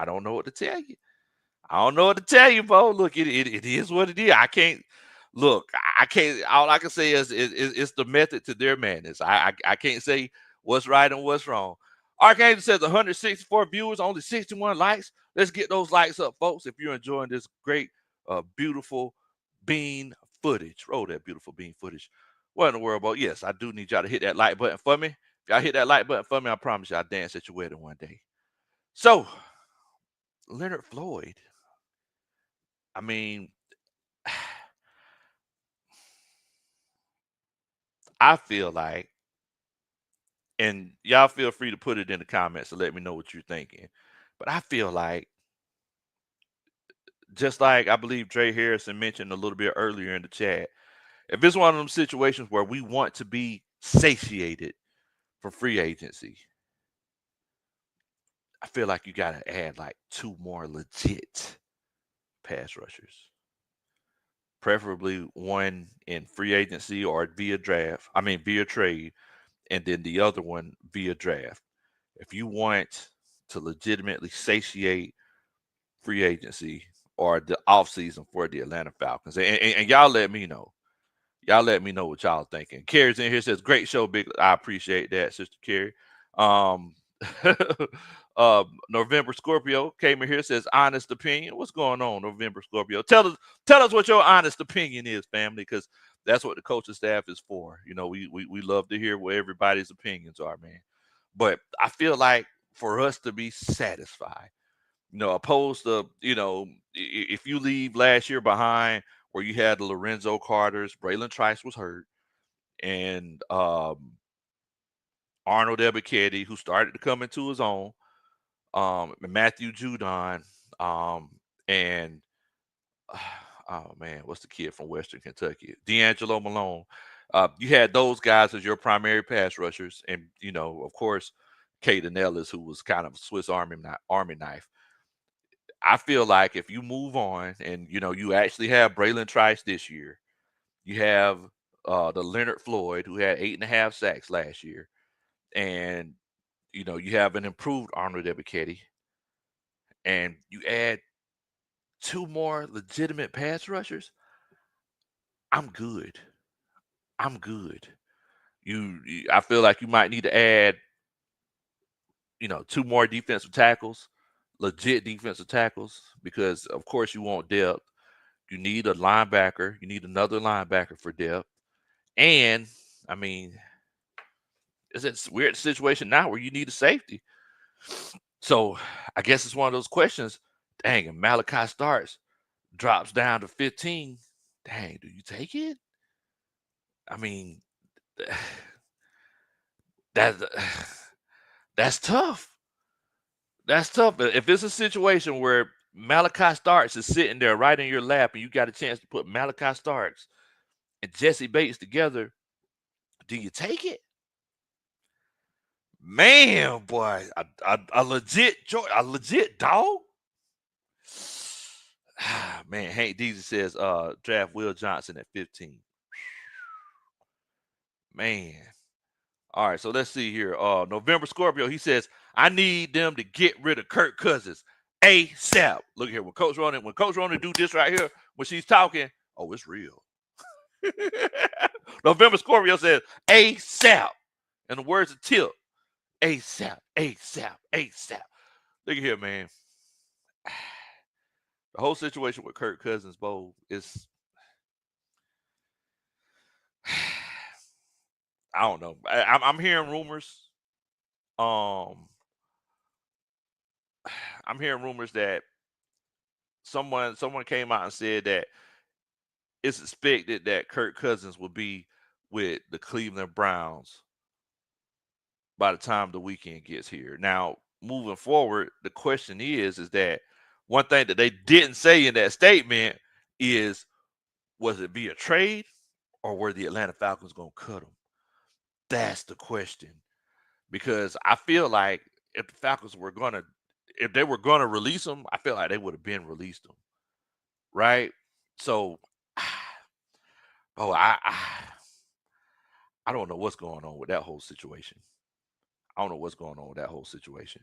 A: don't know what to tell you. I don't know what to tell you, Bo. Look, it is what it is. I can't look. I can't. All I can say is it's the method to their madness. I can't say what's right and what's wrong. Archangel says 164 viewers, only 61 likes. Let's get those likes up, folks. If you're enjoying this great, beautiful bean footage, roll that beautiful bean footage. What in the world, Bo? Yes, I do need y'all to hit that like button for me. If y'all hit that like button for me, I promise you I'll dance at your wedding one day. So, Leonard Floyd. I mean, I feel like, and y'all feel free to put it in the comments to let me know what you're thinking. But I feel like, just like I believe Dre Harrison mentioned a little bit earlier in the chat, if it's one of them situations where we want to be satiated for free agency, I feel like you got to add like two more legit pass rushers, preferably one in free agency or via draft. I mean, via trade, and then the other one via draft. If you want to legitimately satiate free agency or the offseason for the Atlanta Falcons, and y'all let me know. Y'all let me know what y'all thinking. Carrie's in here, says, great show, big. I appreciate that, Sister Carrie. Um, November Scorpio came in here, says, honest opinion. What's going on, November Scorpio? Tell us what your honest opinion is, family, because that's what the coaching staff is for. We love to hear what everybody's opinions are, man. But I feel like, for us to be satisfied, opposed to, if you leave last year behind, where you had the Lorenzo Carters, Braylon Trice was hurt, and Arnold Ebiketie, who started to come into his own, Matthew Judon, and oh man, what's the kid from Western Kentucky? D'Angelo Malone. You had those guys as your primary pass rushers, and of course, Caden Ellis, who was kind of a Swiss Army knife. I feel like if you move on and you actually have Braylon Trice this year, you have the Leonard Floyd, who had 8.5 sacks last year, and you have an improved Arnold Ebiketie, and you add two more legitimate pass rushers. I'm good. I'm good. I feel like you might need to add, two more defensive tackles, legit defensive tackles, because of course you want depth. You need a linebacker. You need another linebacker for depth. And I mean, it's a weird situation now where you need a safety. So I guess it's one of those questions. Dang, if Malachi starts, drops down to 15. Dang, do you take it? I mean, that that's tough. That's tough. If it's a situation where Malachi Starks is sitting there right in your lap and you got a chance to put Malachi Starks and Jesse Bates together, do you take it? Man, boy, a legit dog. Man, Hank Deasy says draft Will Johnson at 15. Man. All right, so let's see here. November Scorpio, he says, I need them to get rid of Kirk Cousins ASAP. Look here, when Coach Ronan do this right here, when she's talking, oh, it's real. November Scorpio says, ASAP. In the words of Tip, ASAP, ASAP, ASAP. Look here, man. The whole situation with Kirk Cousins, Bo, is I don't know. I'm hearing rumors. Um, I'm hearing rumors that someone came out and said that it's expected that Kirk Cousins will be with the Cleveland Browns by the time the weekend gets here. Now, moving forward, the question is that one thing that they didn't say in that statement is, was it be a trade or were the Atlanta Falcons going to cut him? That's the question. Because I feel like if the Falcons were going to, if they were going to release him, I feel like they would have been released him. Right? So, oh, I don't know what's going on with that whole situation. I don't know what's going on with that whole situation.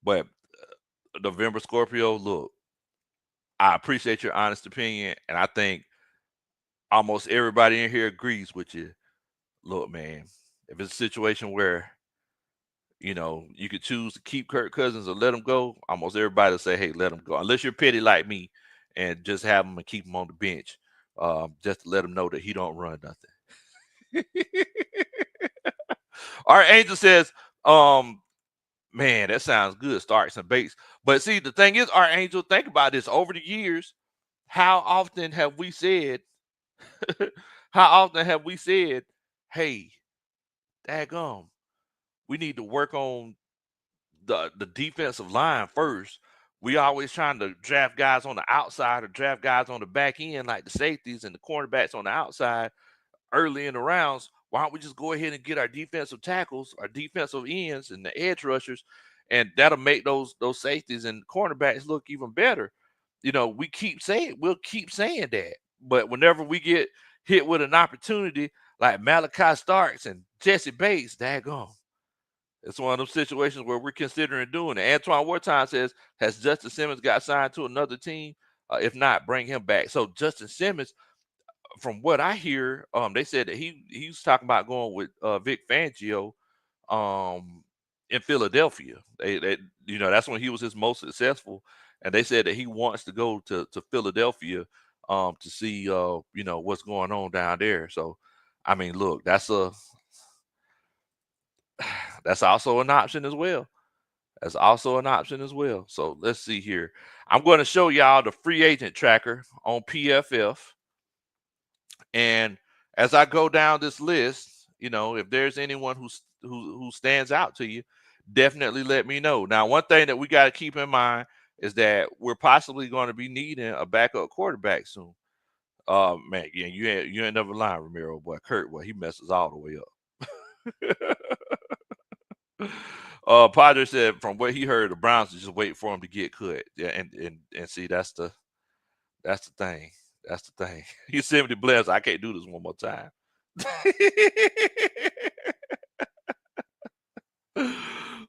A: But November Scorpio, look, I appreciate your honest opinion, and I think almost everybody in here agrees with you. Look, man, if it's a situation where you could choose to keep Kirk Cousins or let him go, almost everybody will say, "Hey, let him go." Unless you're petty like me and just have him and keep him on the bench, just to let him know that he don't run nothing. Our angel says, man, that sounds good. Starts and baits. But see, the thing is, our angel, think about this. Over the years, how often have we said, how often have we said, hey, daggum, we need to work on the defensive line first. We always trying to draft guys on the outside or draft guys on the back end, like the safeties and the cornerbacks on the outside early in the rounds. Why don't we just go ahead and get our defensive tackles, our defensive ends, and the edge rushers, and that'll make those safeties and cornerbacks look even better. We'll keep saying that, but whenever we get hit with an opportunity like Malachi Starks and Jesse Bates, daggone, it's one of those situations where we're considering doing it. Antoine Wartime says, has Justin Simmons got signed to another team? If not, bring him back. So Justin Simmons, from what I hear, they said that he's talking about going with Vic Fangio in Philadelphia. That's when he was his most successful, and they said that he wants to go to Philadelphia to see what's going on down there. So, I mean, look, that's also an option as well. That's also an option as well. So let's see here. I'm going to show y'all the free agent tracker on PFF. And as I go down this list, if there's anyone who stands out to you, definitely let me know. Now, one thing that we got to keep in mind is that we're possibly going to be needing a backup quarterback soon. Man, yeah, you ain't never lying, Ramiro. Boy, Kurt, boy, he messes all the way up. Padre said from what he heard, the Browns are just waiting for him to get cut. Yeah, and see, that's the thing. That's the thing. Yosemite Bless, I can't do this one more time.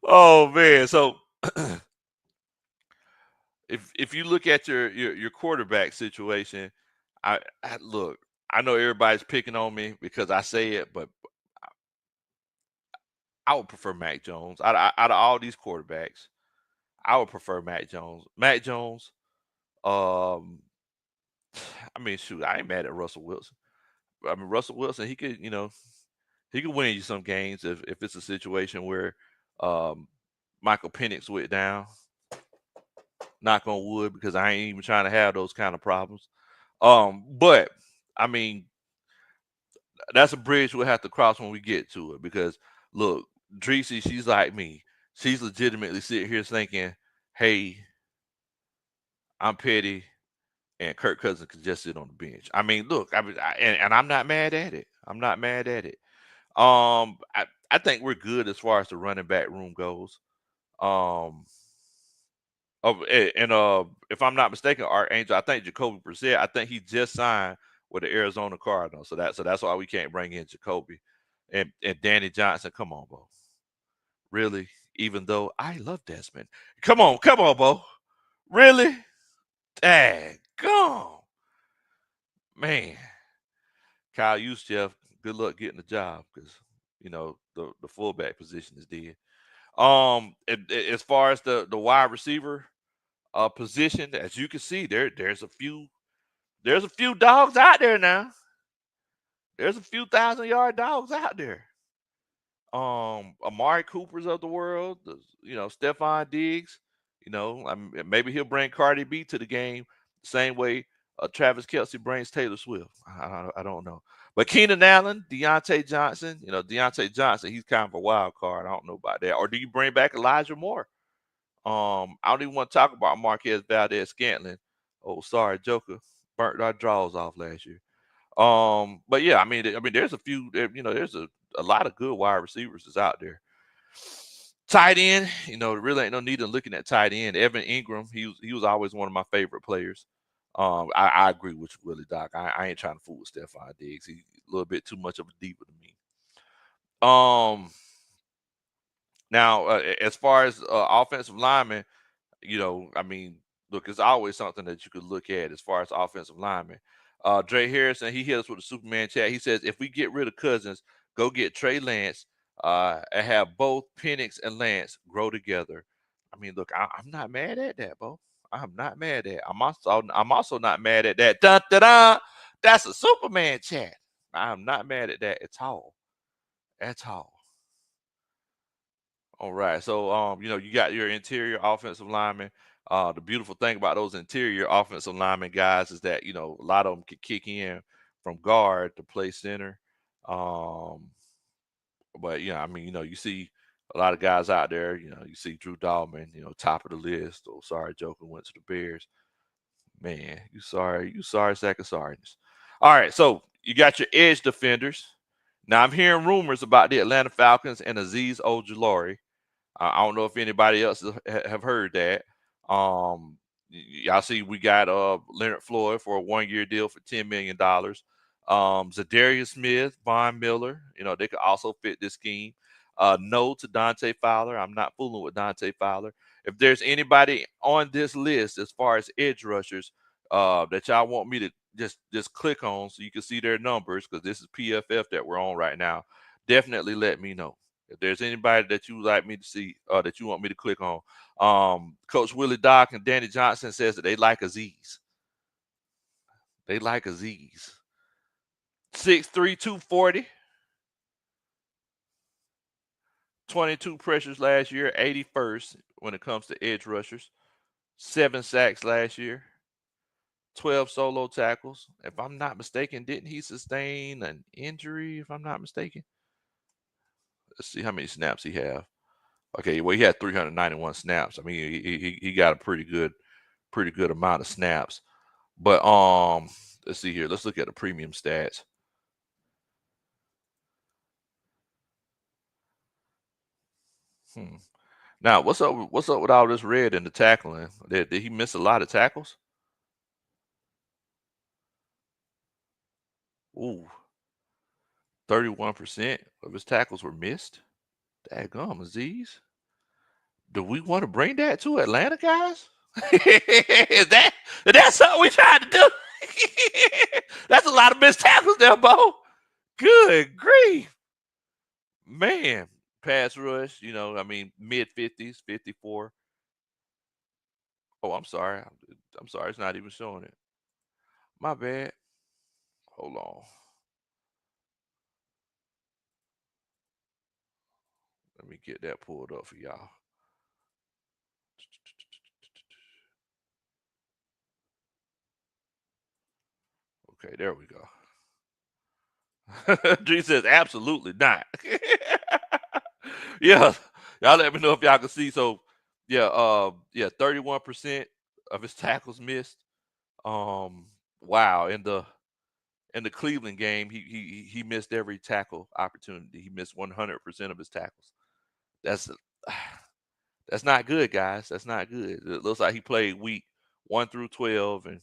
A: Oh man. So if you look at your quarterback situation, I look, I know everybody's picking on me because I say it, but I would prefer Mac Jones. Out of all these quarterbacks, I would prefer Mac Jones. Mac Jones, um, I mean, shoot, I ain't mad at Russell Wilson. I mean, Russell Wilson, he could win you some games if it's a situation where um, Michael Penix went down. Knock on wood, because I ain't even trying to have those kind of problems. But I mean, that's a bridge we'll have to cross when we get to it. Because look, Dreesy, she's like me. She's legitimately sitting here thinking, "Hey, I'm petty, and Kirk Cousins could just sit on the bench." I mean, look, and I'm not mad at it. I'm not mad at it. I I think we're good as far as the running back room goes. Um, if I'm not mistaken, Archangel, I think Jacoby Brissett, I think he just signed with the Arizona Cardinals. So that's why we can't bring in Jacoby and Danny Johnson. Come on, Bo. Really? Even though I love Desmond. Come on, Bo. Really? Dang, gone. Man. Kyle Juszczyk, good luck getting the job because the fullback position is dead. As far as the wide receiver position, as you can see, there's a few dogs out there now. There's a few 1,000-yard dogs out there. Amari Cooper's of the world, Stephon Diggs. Maybe he'll bring Cardi B to the game the same way Travis Kelce brings Taylor Swift. I don't know. But Keenan Allen, Deontay Johnson, he's kind of a wild card. I don't know about that. Or do you bring back Elijah Moore? I don't even want to talk about Marquez Valdez-Scantling. Oh, sorry, Joker. Burnt our draws off last year. But yeah, there's a few, there's a lot of good wide receivers that's out there. Tight end, really ain't no need in looking at tight end. Evan Ingram, he was always one of my favorite players. I agree with you, Willie Doc. I ain't trying to fool with Stephon Diggs. He's a little bit too much of a diva to me. Now as far as offensive linemen, look, it's always something that you could look at as far as offensive linemen. Dre Harrison, he hit us with a Superman chat. He says, if we get rid of Cousins, go get Trey Lance and have both Penix and Lance grow together. Look, I'm not mad at that, Bo. I'm not mad at. I'm also not mad at that. Dun, dun, dun. That's a Superman chat. I'm not mad at that at all. At all. All right. So you got your interior offensive lineman. The beautiful thing about those interior offensive lineman guys is that, a lot of them can kick in from guard to play center. But you see a lot of guys out there, you see Drew Dalman, top of the list. Oh, sorry, Joker went to the Bears. Man, you sorry sack of sorriness. All right, so you got your edge defenders. Now I'm hearing rumors about the Atlanta Falcons and Azeez Ojulari. I don't know if anybody else have heard that. Y'all see we got Leonard Floyd for a 1-year deal for $10 million. Zadarius Smith, Von Miller, they could also fit this scheme. No to Dante Fowler. I'm not fooling with Dante Fowler. If there's anybody on this list as far as edge rushers that y'all want me to just click on so you can see their numbers, because this is PFF that we're on right now, definitely let me know. If there's anybody that you would like me to see, that you want me to click on, Coach Willie Doc and Danny Johnson says that they like Azeez. They like Azeez. 6'3", 240. 22 pressures last year, 81st when it comes to edge rushers. 7 sacks last year. 12 solo tackles. If I'm not mistaken, didn't he sustain an injury, if I'm not mistaken? Let's see how many snaps he have. Okay, well, he had 391 snaps. He got a pretty good amount of snaps. But let's see here. Let's look at the premium stats. Now, what's up with all this red in the tackling? Did he miss a lot of tackles? Ooh, 31% of his tackles were missed. Daggum, Azeez. Do we want to bring that to Atlanta, guys? is that something we trying to do? That's a lot of missed tackles there, Bo. Good grief. Man, pass rush, mid 50s, 54. Oh, I'm sorry. I'm sorry. It's not even showing it. My bad. Hold on. Let me get that pulled up for y'all. Okay, there we go. G says absolutely not. Yeah, y'all let me know if y'all can see. So, yeah, 31% of his tackles missed. Wow, in the Cleveland game, he missed every tackle opportunity. He missed 100% of his tackles. That's that's not good, guys. That's not good. It looks like he played week 1 through 12, and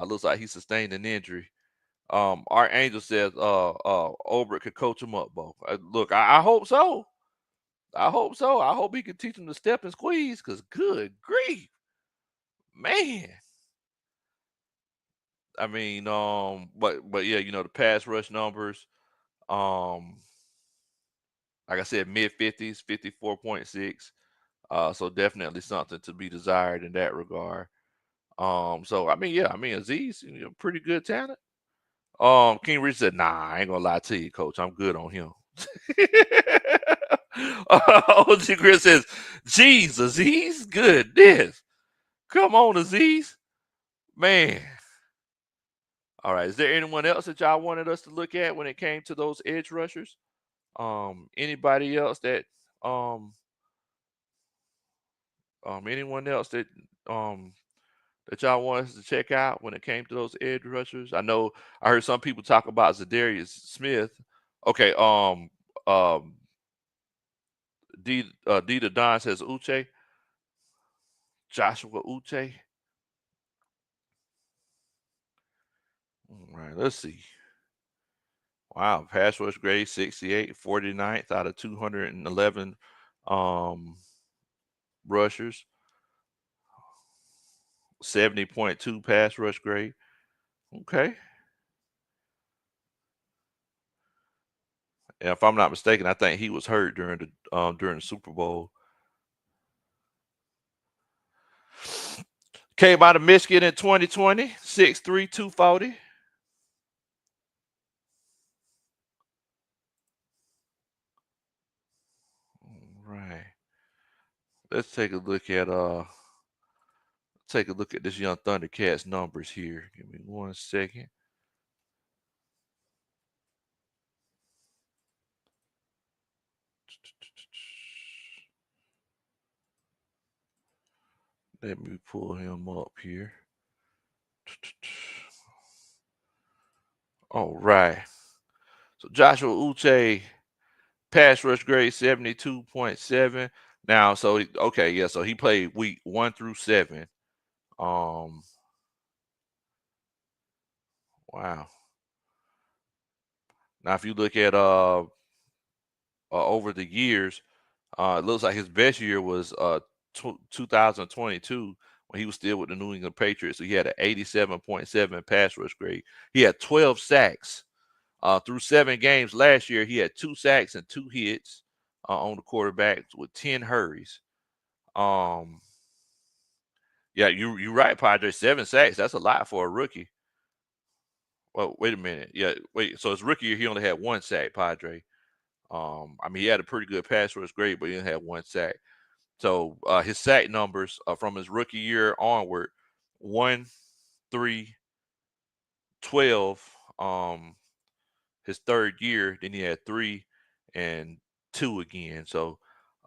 A: looks like he sustained an injury. Our angel says Obert could coach him up, Bo. Look, I hope so. I hope so. I hope he can teach him to step and squeeze, because good grief, man. I mean, but yeah, the pass rush numbers, um, like I said, mid 50s, 54.6. So definitely something to be desired in that regard. So I mean, yeah, I mean Aziz, pretty good talent. King Rich said, "Nah, I ain't gonna lie to you, Coach. I'm good on him." OG Chris says, "Jesus, he's good. This, come on, Aziz, man." All right, is there anyone else that y'all wanted us to look at when it came to those edge rushers? Anybody else um anyone else that y'all want us to check out when it came to those edge rushers? I know I heard some people talk about Zadarius Smith. Okay, um, Dita Don says Uche, Joshua Uche. All right, let's see. Wow, pass rush grade 68, 49th out of 211 um rushers, 70.2 pass rush grade. Okay. And if I'm not mistaken, I think he was hurt during the Super Bowl. Came out of Michigan in 2020, 6'3", 240. All right. Let's take a look at this young Thundercats numbers here. Give me 1 second. Let me pull him up here. All right. So Joshua Uche, pass rush grade 72.7. Now, okay, yeah, so he played week 1 through 7. Um, wow. Now, if you look at over the years, it looks like his best year was 2022 when he was still with the New England Patriots. So he had an 87.7 pass rush grade. He had 12 sacks through 7 games last year. He had 2 sacks and 2 hits on the quarterback with 10 hurries. Yeah, you're right, Padre. 7 sacks. That's a lot for a rookie. Well, wait a minute. Yeah, wait. So his rookie year, he only had 1 sack, Padre. I mean, he had a pretty good pass rush grade, but he didn't have 1 sack. So his sack numbers from his rookie year onward, 1, 3, 12. His third year, then he had 3 and 2 again. So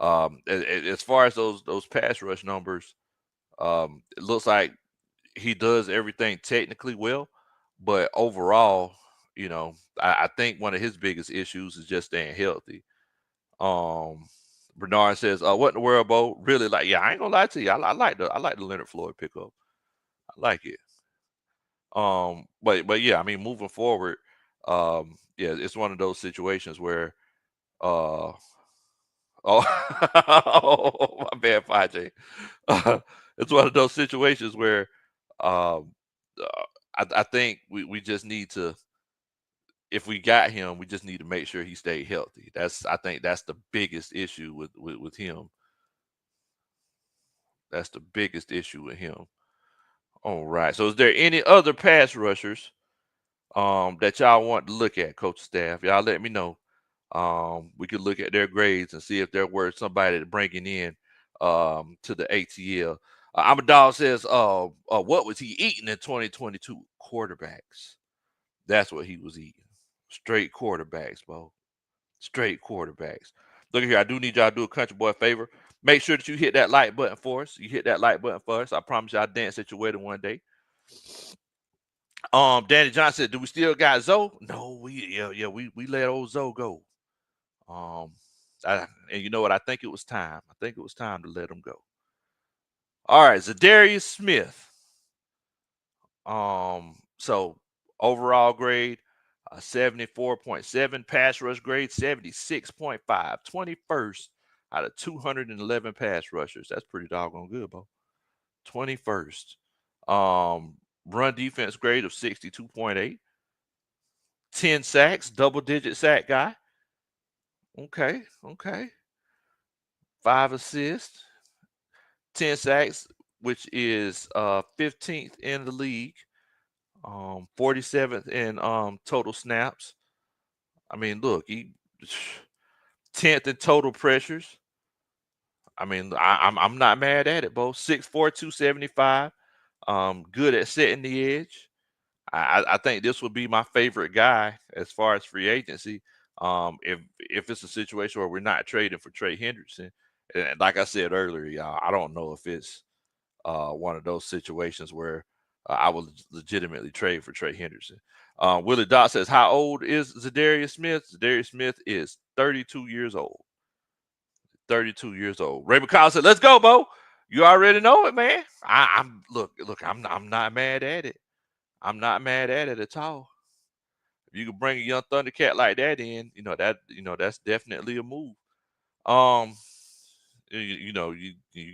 A: as far as those pass rush numbers, it looks like he does everything technically well, but overall, I think one of his biggest issues is just staying healthy. Bernard says, "What in the world, Bo? Really like? Yeah, I ain't gonna lie to you. I like the Leonard Floyd pickup. I like it. But yeah, I mean, moving forward, yeah, it's one of those situations where, uh, oh, oh my bad, 5J. It's one of those situations where, um, I think we just need to, if we got him, we just need to make sure he stayed healthy. I think that's the biggest issue with him. That's the biggest issue with him. All right. So is there any other pass rushers that y'all want to look at, coach staff? Y'all let me know. We could look at their grades and see if they're worth somebody to bringing in to the ATL. Amadal says, what was he eating in 2022? Quarterbacks. That's what he was eating. Straight quarterbacks, Bo. Straight quarterbacks. Look at here. I do need y'all to do a country boy favor. Make sure that you hit that like button for us. You hit that like button for us. I promise you I'll dance at your wedding one day. Danny Johnson said, "Do we still got Zoe?" No, we let old Zoe go. Um, and you know what? I think it was time. I think it was time to let him go. All right, Zadarius Smith. So overall grade, 74.7. Pass rush grade, 76.5. 21st out of 211 pass rushers. That's pretty doggone good, bro. 21st. Run defense grade of 62.8. 10 sacks, double-digit sack guy. Okay, okay. 5 assists, 10 sacks, which is 15th in the league. 47th in total snaps. I mean, look, he 10th in total pressures. I mean, I'm not mad at it, Bo. 6'4", 275. Good at setting the edge. I think this would be my favorite guy as far as free agency. If it's a situation where we're not trading for Trey Hendrickson, and like I said earlier, y'all, I don't know if it's one of those situations where I would legitimately trade for Trey Hendrickson. Willie Dot says, "How old is Zadarius Smith?" Zadarius Smith is 32 years old. 32 years old. Ray McCall said, "Let's go, Bo. You already know it, man. I'm look. I'm not mad at it. I'm not mad at it at all. If you can bring a young Thundercat like that in, that's definitely a move. Um, you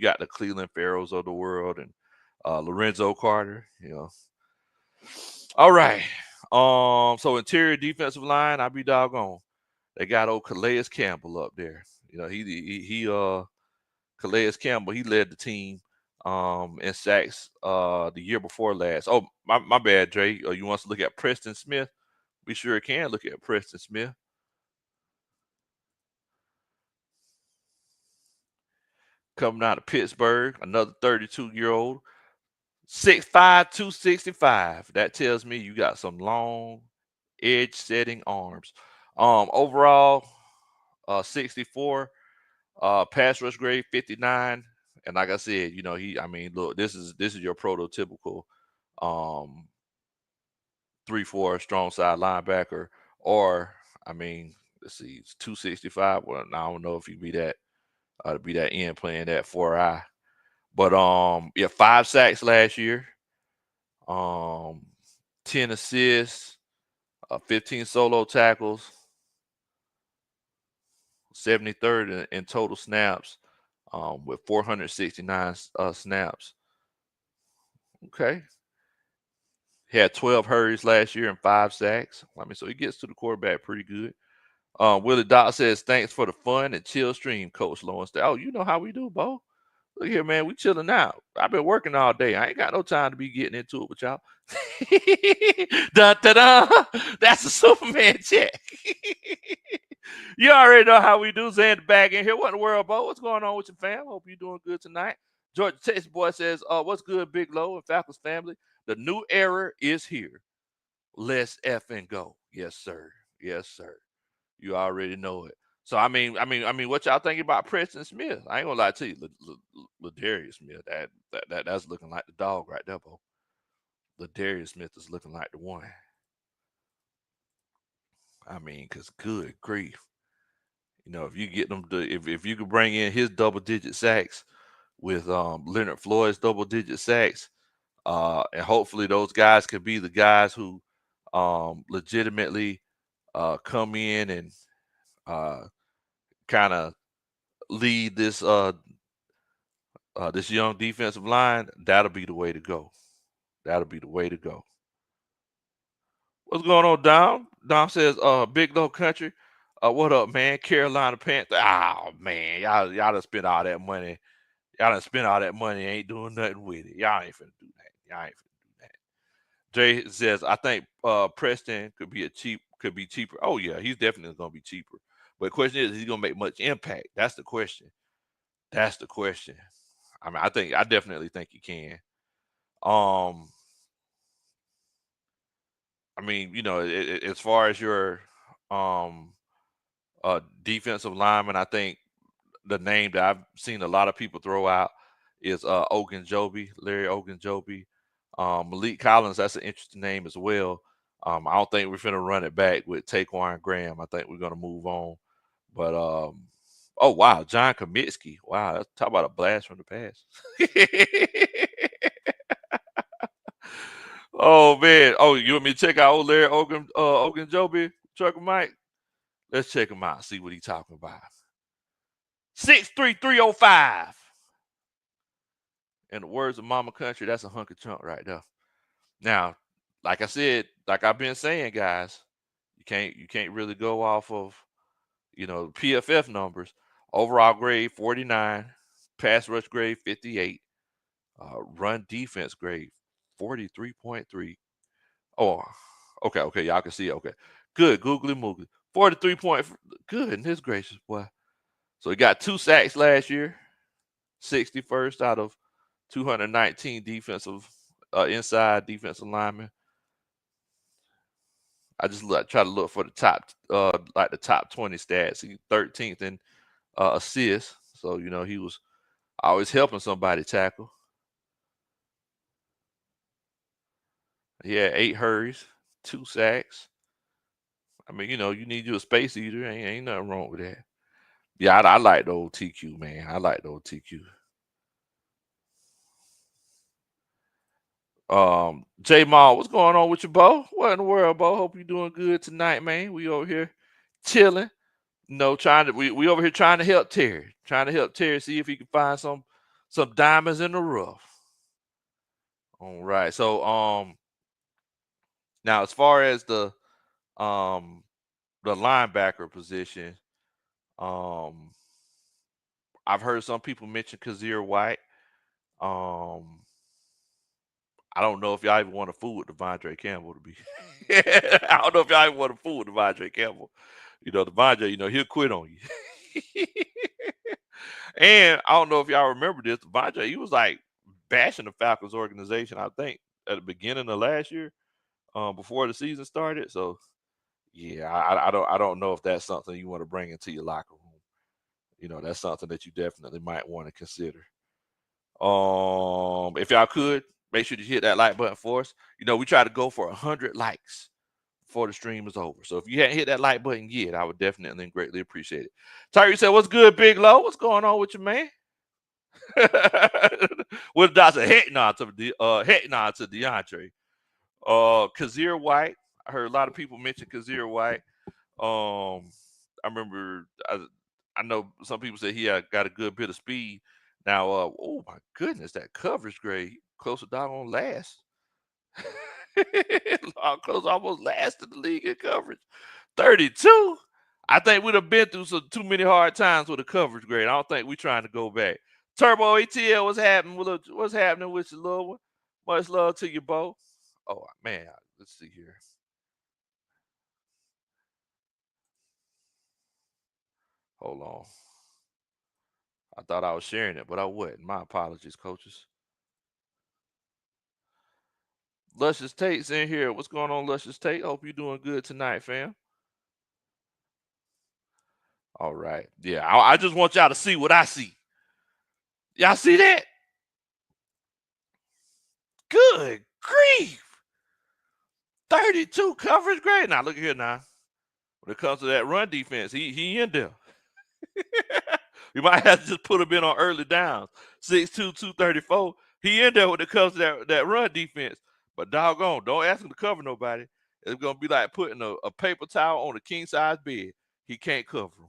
A: got the Cleveland Pharaohs of the world and Lorenzo Carter. All right. So interior defensive line, I'll be doggone. They got old Calais Campbell up there. Calais Campbell, he led the team in sacks the year before last. Oh, my bad, Dre. You want us to look at Preston Smith? We sure can look at Preston Smith. Coming out of Pittsburgh, another 32-year-old, 6'5", 265. That tells me you got some long edge setting arms. Overall, 64. Pass rush grade 59. And like I said, look, this is your prototypical 3-4 strong side linebacker. Or, let's see, it's 265. Well, I don't know if you be that to be that end playing that 4-eye. But 5 sacks last year. 10 assists, 15 solo tackles, 73rd in total snaps, with 469 snaps. Okay. He had 12 hurries last year and 5 sacks. So he gets to the quarterback pretty good. Willie Doc says, "Thanks for the fun and chill stream, Coach Lawrence." Oh, you know how we do, Bo. Look here, man. We chilling out. I've been working all day. I ain't got no time to be getting into it with y'all. Dun, dun, dun. That's a Superman check. You already know how we do. Xander back in here. What in the world, Bo? What's going on with your fam? Hope you're doing good tonight. Georgia Texas boy says, "What's good, Big Low and Falcons family? The new era is here. Let's effing go." Yes, sir. Yes, sir. You already know it. So what y'all thinking about Preston Smith? I ain't gonna lie to you, Ladarius Smith. That's looking like the dog right there, Bo. Ladarius Smith is looking like the one. Cause good grief, if you get them to if you could bring in his double-digit sacks with Leonard Floyd's double-digit sacks, and hopefully those guys could be the guys who legitimately come in and kind of lead this young defensive line. That'll be the way to go. That'll be the way to go. What's going on, Dom? Dom says, "Big Low Country. What up, man? Carolina Panther." Oh man, y'all done spent all that money. Y'all done spent all that money, ain't doing nothing with it. Y'all ain't finna do that. Y'all ain't finna do that. Jay says, "I think Preston could be cheaper." Oh yeah, he's definitely gonna be cheaper. But the question is he gonna make much impact? That's the question. That's the question. I definitely think he can. Um, as far as your um defensive lineman, I think the name that I've seen a lot of people throw out is Ogunjobi, Larry Ogunjobi. Malik Collins, that's an interesting name as well. I don't think we're finna run it back with Taquan Graham. I think we're gonna move on. But oh wow, John Cominsky. Wow, talk about a blast from the past. Oh man. Oh, you want me to check out old Larry Ogunjobi, Trucker Mike? Let's check him out, see what he's talking about. 6'3", 305. In the words of Mama Country, that's a hunk of chunk right there. Now, like I said, like I've been saying, guys, you can't really go off of PFF numbers. Overall grade 49, pass rush grade 58, run defense grade 43.3. Oh, okay, y'all can see it. Okay, good, googly moogly, 43 point. Goodness gracious, boy. So he got 2 sacks last year, 61st out of 219 defensive inside defensive linemen. I just try to look for the top, like the top 20 stats. He 13th in assists, so he was always helping somebody tackle. He had 8 hurries, 2 sacks. I mean, you need you a space eater. Ain't nothing wrong with that. Yeah, I like the old TQ, man. I like the old TQ. J Maul, what's going on with you, Bo? What in the world, Bo? Hope you doing good tonight, man. We over here chilling. We over here trying to help Terry. Trying to help Terry see if he can find some diamonds in the rough. All right. So now as far as the linebacker position, I've heard some people mention Kazir White. I don't know if y'all even want to fool with Devondre Campbell to be. I don't know if y'all even want to fool with Devondre Campbell. Devondre, he'll quit on you. And I don't know if y'all remember this. Devondre, he was like bashing the Falcons organization, I think, at the beginning of last year, before the season started. So yeah, I don't know if that's something you want to bring into your locker room. That's something that you definitely might want to consider. If y'all could, make sure to hit that like button for us. We try to go for 100 likes before the stream is over. So if you hadn't hit that like button yet, I would definitely and greatly appreciate it. Tyree said, "What's good, Big Low? What's going on with you, man?" With Dr. Heck nod to DeAndre. Kazir White. I heard a lot of people mention Kazir White. I remember I know some people say he got a good bit of speed. Now, oh my goodness, that coverage grade close to doggone last. Close almost last in the league in coverage. 32. I think we'd have been through too many hard times with a coverage grade. I don't think we're trying to go back. Turbo ATL, what's happening with your little one? Much love to you, Bo. Oh man, let's see here. Hold on. I thought I was sharing it, but I wasn't. My apologies, coaches. Luscious Tate's in here. What's going on, Luscious Tate? Hope you're doing good tonight, fam. All right. Yeah, I just want y'all to see what I see. Y'all see that? Good grief. 32 coverage grade. Now, look at here now. When it comes to that run defense, he in there. We might have to just put him in on early downs. 6'2", 234. He in there when it comes to that run defense. But doggone, don't ask him to cover nobody. It's going to be like putting a paper towel on a king-size bed. He can't cover him.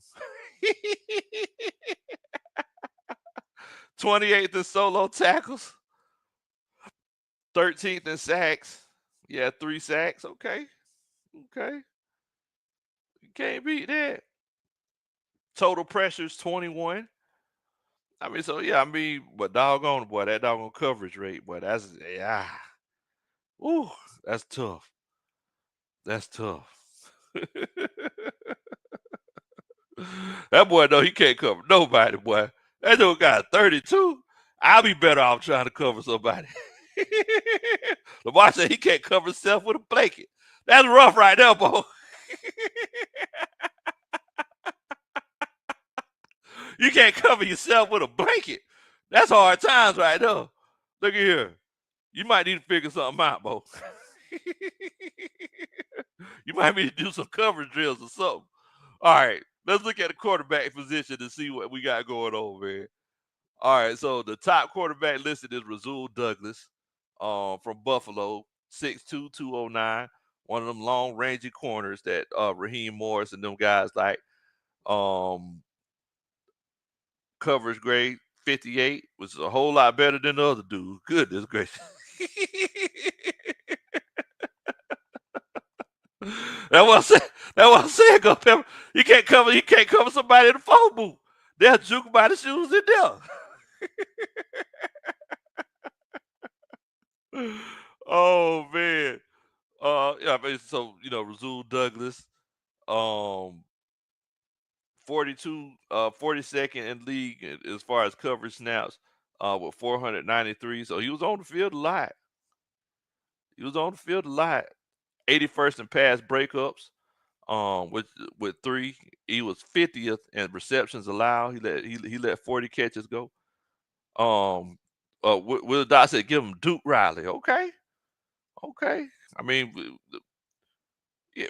A: 28th in solo tackles. 13th in sacks. Yeah, 3 sacks. Okay. You can't beat that. Total pressures 21. I mean, so yeah, but doggone, boy, that doggone coverage rate, boy, ooh, that's tough. That's tough. That boy, no, he can't cover nobody, boy. That dude got 32. I'll be better off trying to cover somebody. Lamar said he can't cover himself with a blanket. That's rough right there, boy. You can't cover yourself with a blanket. That's hard times right there. Look at here. You might need to figure something out, Bo. You might need to do some coverage drills or something. All right, let's look at the quarterback position to see what we got going on, man. All right, so the top quarterback listed is Rasul Douglas, from Buffalo, 6'2", 209. One of them long rangy corners that Raheem Morris and them guys like. Um, Coverage grade 58, was a whole lot better than the other dude. Goodness gracious. That's what I'm saying. That's what I'm saying, Go Pepper. You can't cover somebody in the phone booth. They'll juke by the shoes in there. Oh man. Yeah, I mean, so Rasul Douglas, um, 42, 42nd in league as far as coverage snaps, with 493. So he was on the field a lot. He was on the field a lot. 81st in pass breakups, with 3. He was 50th in receptions allowed. He let 40 catches go. Will Dot said, "Give him Duke Riley." Okay, okay. I mean, yeah,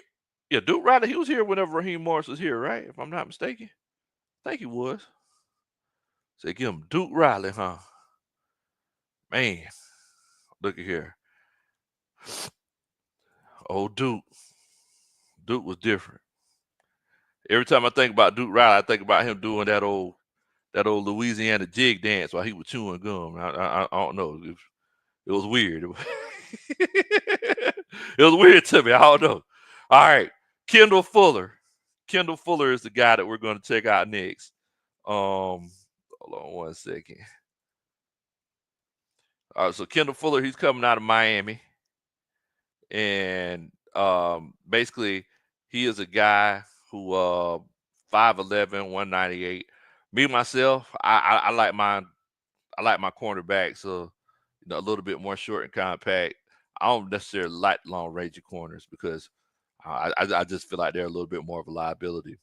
A: yeah. Duke Riley. He was here whenever Raheem Morris was here, right? If I'm not mistaken, I think he was. Said, "Give him Duke Riley, huh?" Man, look at here. Oh, Duke. Duke was different. Every time I think about Duke Riley, I think about him doing that old Louisiana jig dance while he was chewing gum. I don't know. It was weird. It was weird to me. I don't know. All right, Kendall Fuller. Kendall Fuller is the guy that we're going to check out next. Hold on one second. All right, so Kendall Fuller, he's coming out of Miami, and basically he is a guy who 5'11", 198. Me myself, I like my cornerbacks a little bit more short and compact. I don't necessarily like long range corners because I just feel like they're a little bit more of a liability.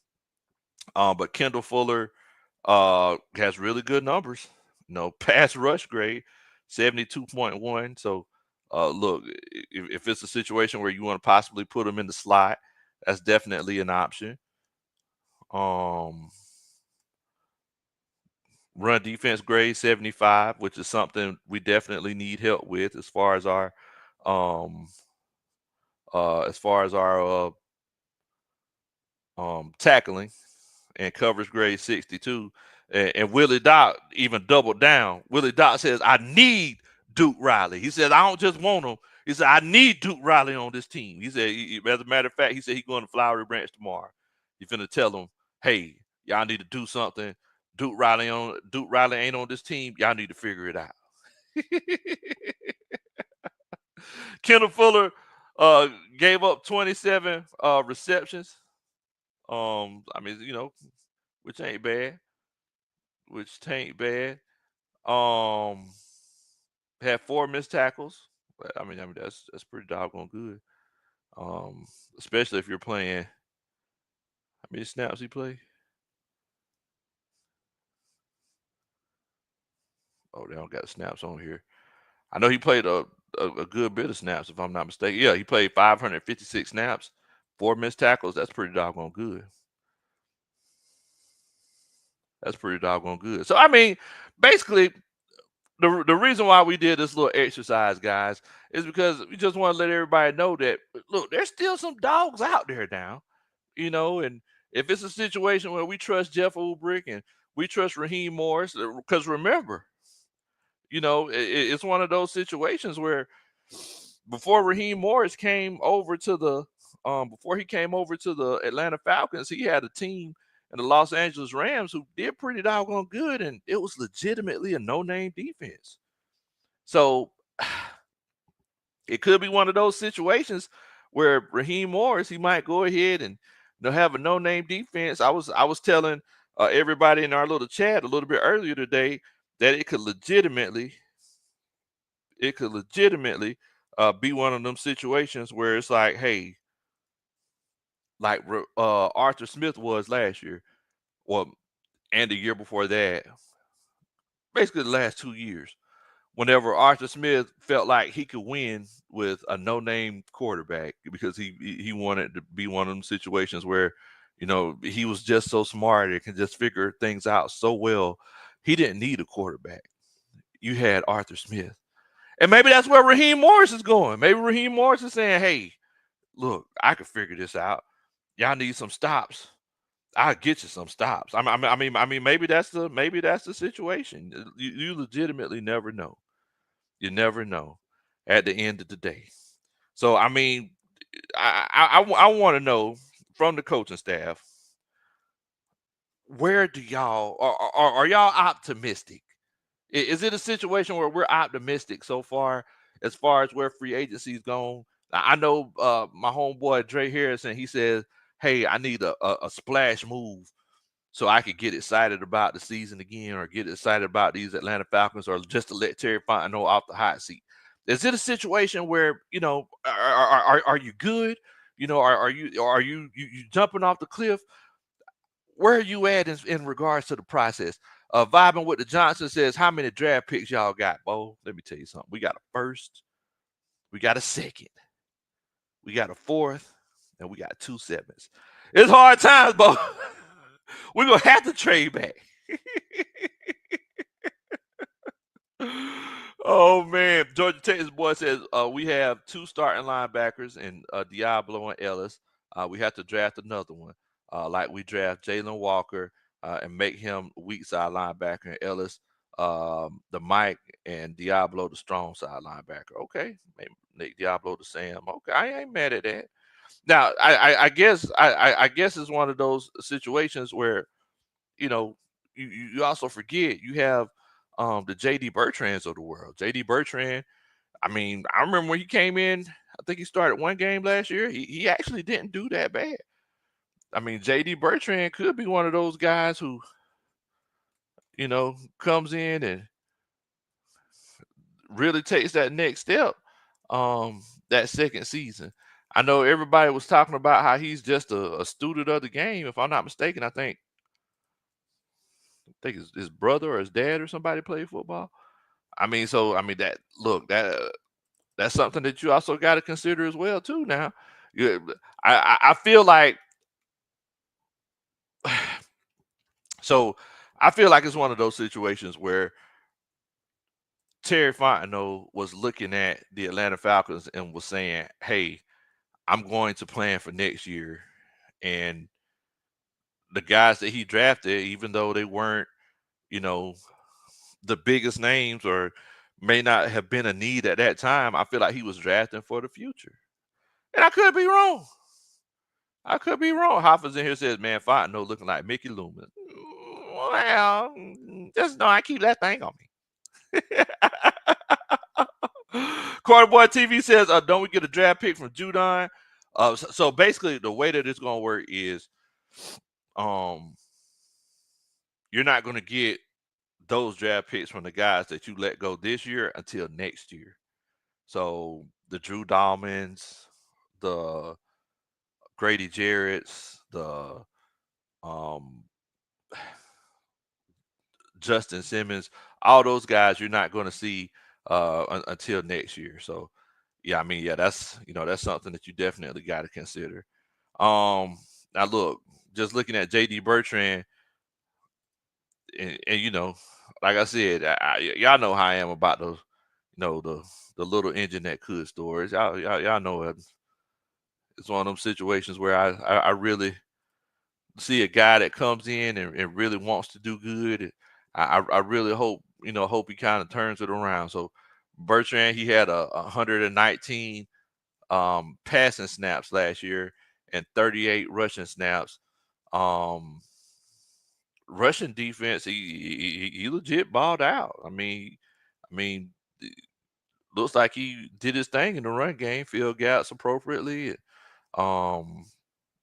A: But Kendall Fuller has really good numbers. Pass rush grade 72.1. So look, if it's a situation where you want to possibly put him in the slot, that's definitely an option. Um, Run defense grade 75, which is something we definitely need help with um as far as our tackling, and coverage grade 62. And Willie Dot even doubled down. Willie Dot says, "I need Duke Riley." He said, "I don't just want him." He said, "I need Duke Riley on this team." He said, as a matter of fact, he said he's going to Flowery Branch tomorrow. He's finna tell them, "Hey, y'all need to do something. Duke Riley ain't on this team. Y'all need to figure it out." Kendall Fuller uh, gave up 27 receptions. I mean, which ain't bad. Which ain't bad. Um, Had 4 missed tackles. But I mean that's pretty doggone good. Um, Especially if you're playing. How many snaps he play? Oh, they don't got the snaps on here. I know he played a good bit of snaps, if I'm not mistaken. Yeah, he played 556 snaps, 4 missed tackles. That's pretty doggone good. That's pretty doggone good. So I mean, basically, the reason why we did this little exercise, guys, is because we just want to let everybody know that look, there's still some dogs out there now, and if it's a situation where we trust Jeff Ulbrich and we trust Raheem Morris, because remember, it's one of those situations where before Raheem Morris came over to the before he came over to the Atlanta Falcons, he had a team in the Los Angeles Rams who did pretty doggone good, and it was legitimately a no-name defense. So it could be one of those situations where Raheem Morris, he might go ahead and have a no-name defense. I was telling everybody in our little chat a little bit earlier today that it could legitimately be one of them situations where it's like, hey, like Arthur Smith was last year, well, and the year before that, basically the last 2 years, whenever Arthur Smith felt like he could win with a no-name quarterback because he wanted to be one of them situations where, he was just so smart and can just figure things out so well. He didn't need a quarterback. You had Arthur Smith. And maybe that's where Raheem Morris is going. Maybe Raheem Morris is saying, hey, look, I can figure this out. Y'all need some stops. I'll get you some stops. I mean, maybe that's the situation. You legitimately never know. You never know at the end of the day. So I mean, I want to know from the coaching staff, where do y'all are y'all optimistic? Is it a situation where we're optimistic so far as where free agency's gone? I know my homeboy Dre Harrison. He says, "Hey, I need a splash move so I could get excited about the season again, or get excited about these Atlanta Falcons, or just to let Terry Fontenot off the hot seat." Is it a situation where, are you good? Are you jumping off the cliff? Where are you at in regards to the process? Vibing with the Johnson says, how many draft picks y'all got, Bo? Let me tell you something. We got a first, we got a second, we got a fourth, and we got 2 sevens. It's hard times, Bo. We're gonna have to trade back. Oh man, Georgia Texas boy says we have 2 starting linebackers in Diablo and Ellis. We have to draft another one, like we draft Jalen Walker and make him weak side linebacker, and Ellis the Mike, and Diablo the strong side linebacker. Okay, make Diablo the Sam. Okay, I ain't mad at that. Now I guess it's one of those situations where, you know, you also forget you have the JD Bertrands of the world. JD Bertrand, I mean, I remember when he came in, I think he started one game last year. He actually didn't do that bad. I mean, JD Bertrand could be one of those guys who, comes in and really takes that next step that second season. I know everybody was talking about how he's just a student of the game. If I'm not mistaken, I think his brother or his dad or somebody played football. I mean that's something that you also got to consider as well too. Now, yeah, I feel like so I feel like it's one of those situations where Terry Fontenot was looking at the Atlanta Falcons and was saying, "Hey, I'm going to plan for next year," and the guys that he drafted, even though they weren't, you know, the biggest names or may not have been a need at that time, I feel like he was drafting for the future. And I could be wrong. I could be wrong. Hoffa's in here says, man, Fontenot looking like Mickey Loomis. Well, just know I keep that thing on me. Carter Boy TV says, don't we get a draft pick from Judon? So basically, the way that it's going to work is um, you're not going to get those draft picks from the guys that you let go this year until next year. So the Drew Dalmans, the Grady Jarretts, the um, Justin Simmons, all those guys you're not going to see until next year. So yeah, I mean, yeah, that's something that you definitely got to consider. Now look, just looking at JD Bertrand, and like I said, y'all know how I am about those, the little engine that could stories. Y'all know it. It's one of them situations where I really see a guy that comes in and really wants to do good. And I really hope he kind of turns it around. So Bertrand, he had a 119 passing snaps last year and 38 rushing snaps. Um, Russian defense, he legit balled out. I mean, looks like he did his thing in the run game, filled gaps appropriately. Um,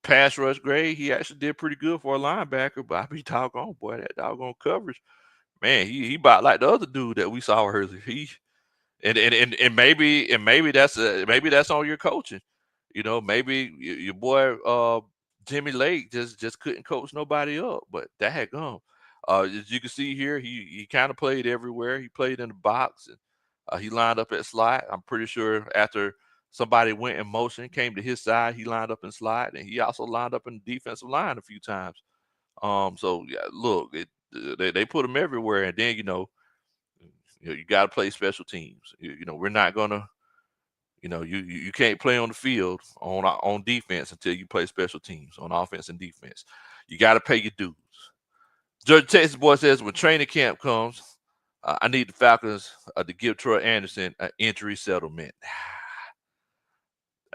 A: Pass rush grade, he actually did pretty good for a linebacker, but I be doggone, boy, that doggone coverage, man, he about like the other dude that we saw earlier. He and maybe that's on your coaching. Maybe your boy Jimmy Lake just couldn't coach nobody up, but that had gone. As you can see here, he kind of played everywhere. He played in the box, He lined up at slot. I'm pretty sure after somebody went in motion, came to his side, he lined up in slot, and he also lined up in the defensive line a few times. So yeah, look, they put him everywhere, and then you got to play special teams. We're not gonna, you can't play on the field on defense until you play special teams on offense and defense. You got to pay your dues. Georgia Texas boy says when training camp comes, I need the Falcons to give Troy Anderson an injury settlement.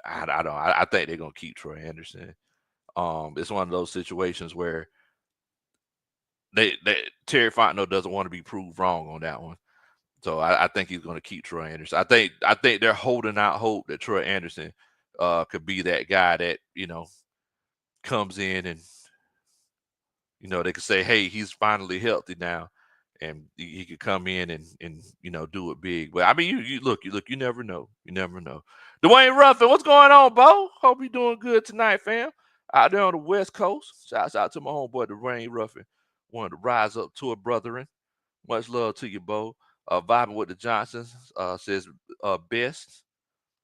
A: I don't. I think they're gonna keep Troy Anderson. It's one of those situations where they Terry Fontenot doesn't want to be proved wrong on that one. So I think he's going to keep Troy Anderson. I think they're holding out hope that Troy Anderson could be that guy that comes in and they could say, hey, he's finally healthy now, and he could come in and do it big. But I mean, you never know. You never know. Dwayne Ruffin, what's going on, Bo? Hope you're doing good tonight, fam. Out there on the West Coast. Shouts out to my homeboy Dwayne Ruffin. Wanted to rise up to a brethren. Much love to you, Bo. Vibing with the Johnsons says best.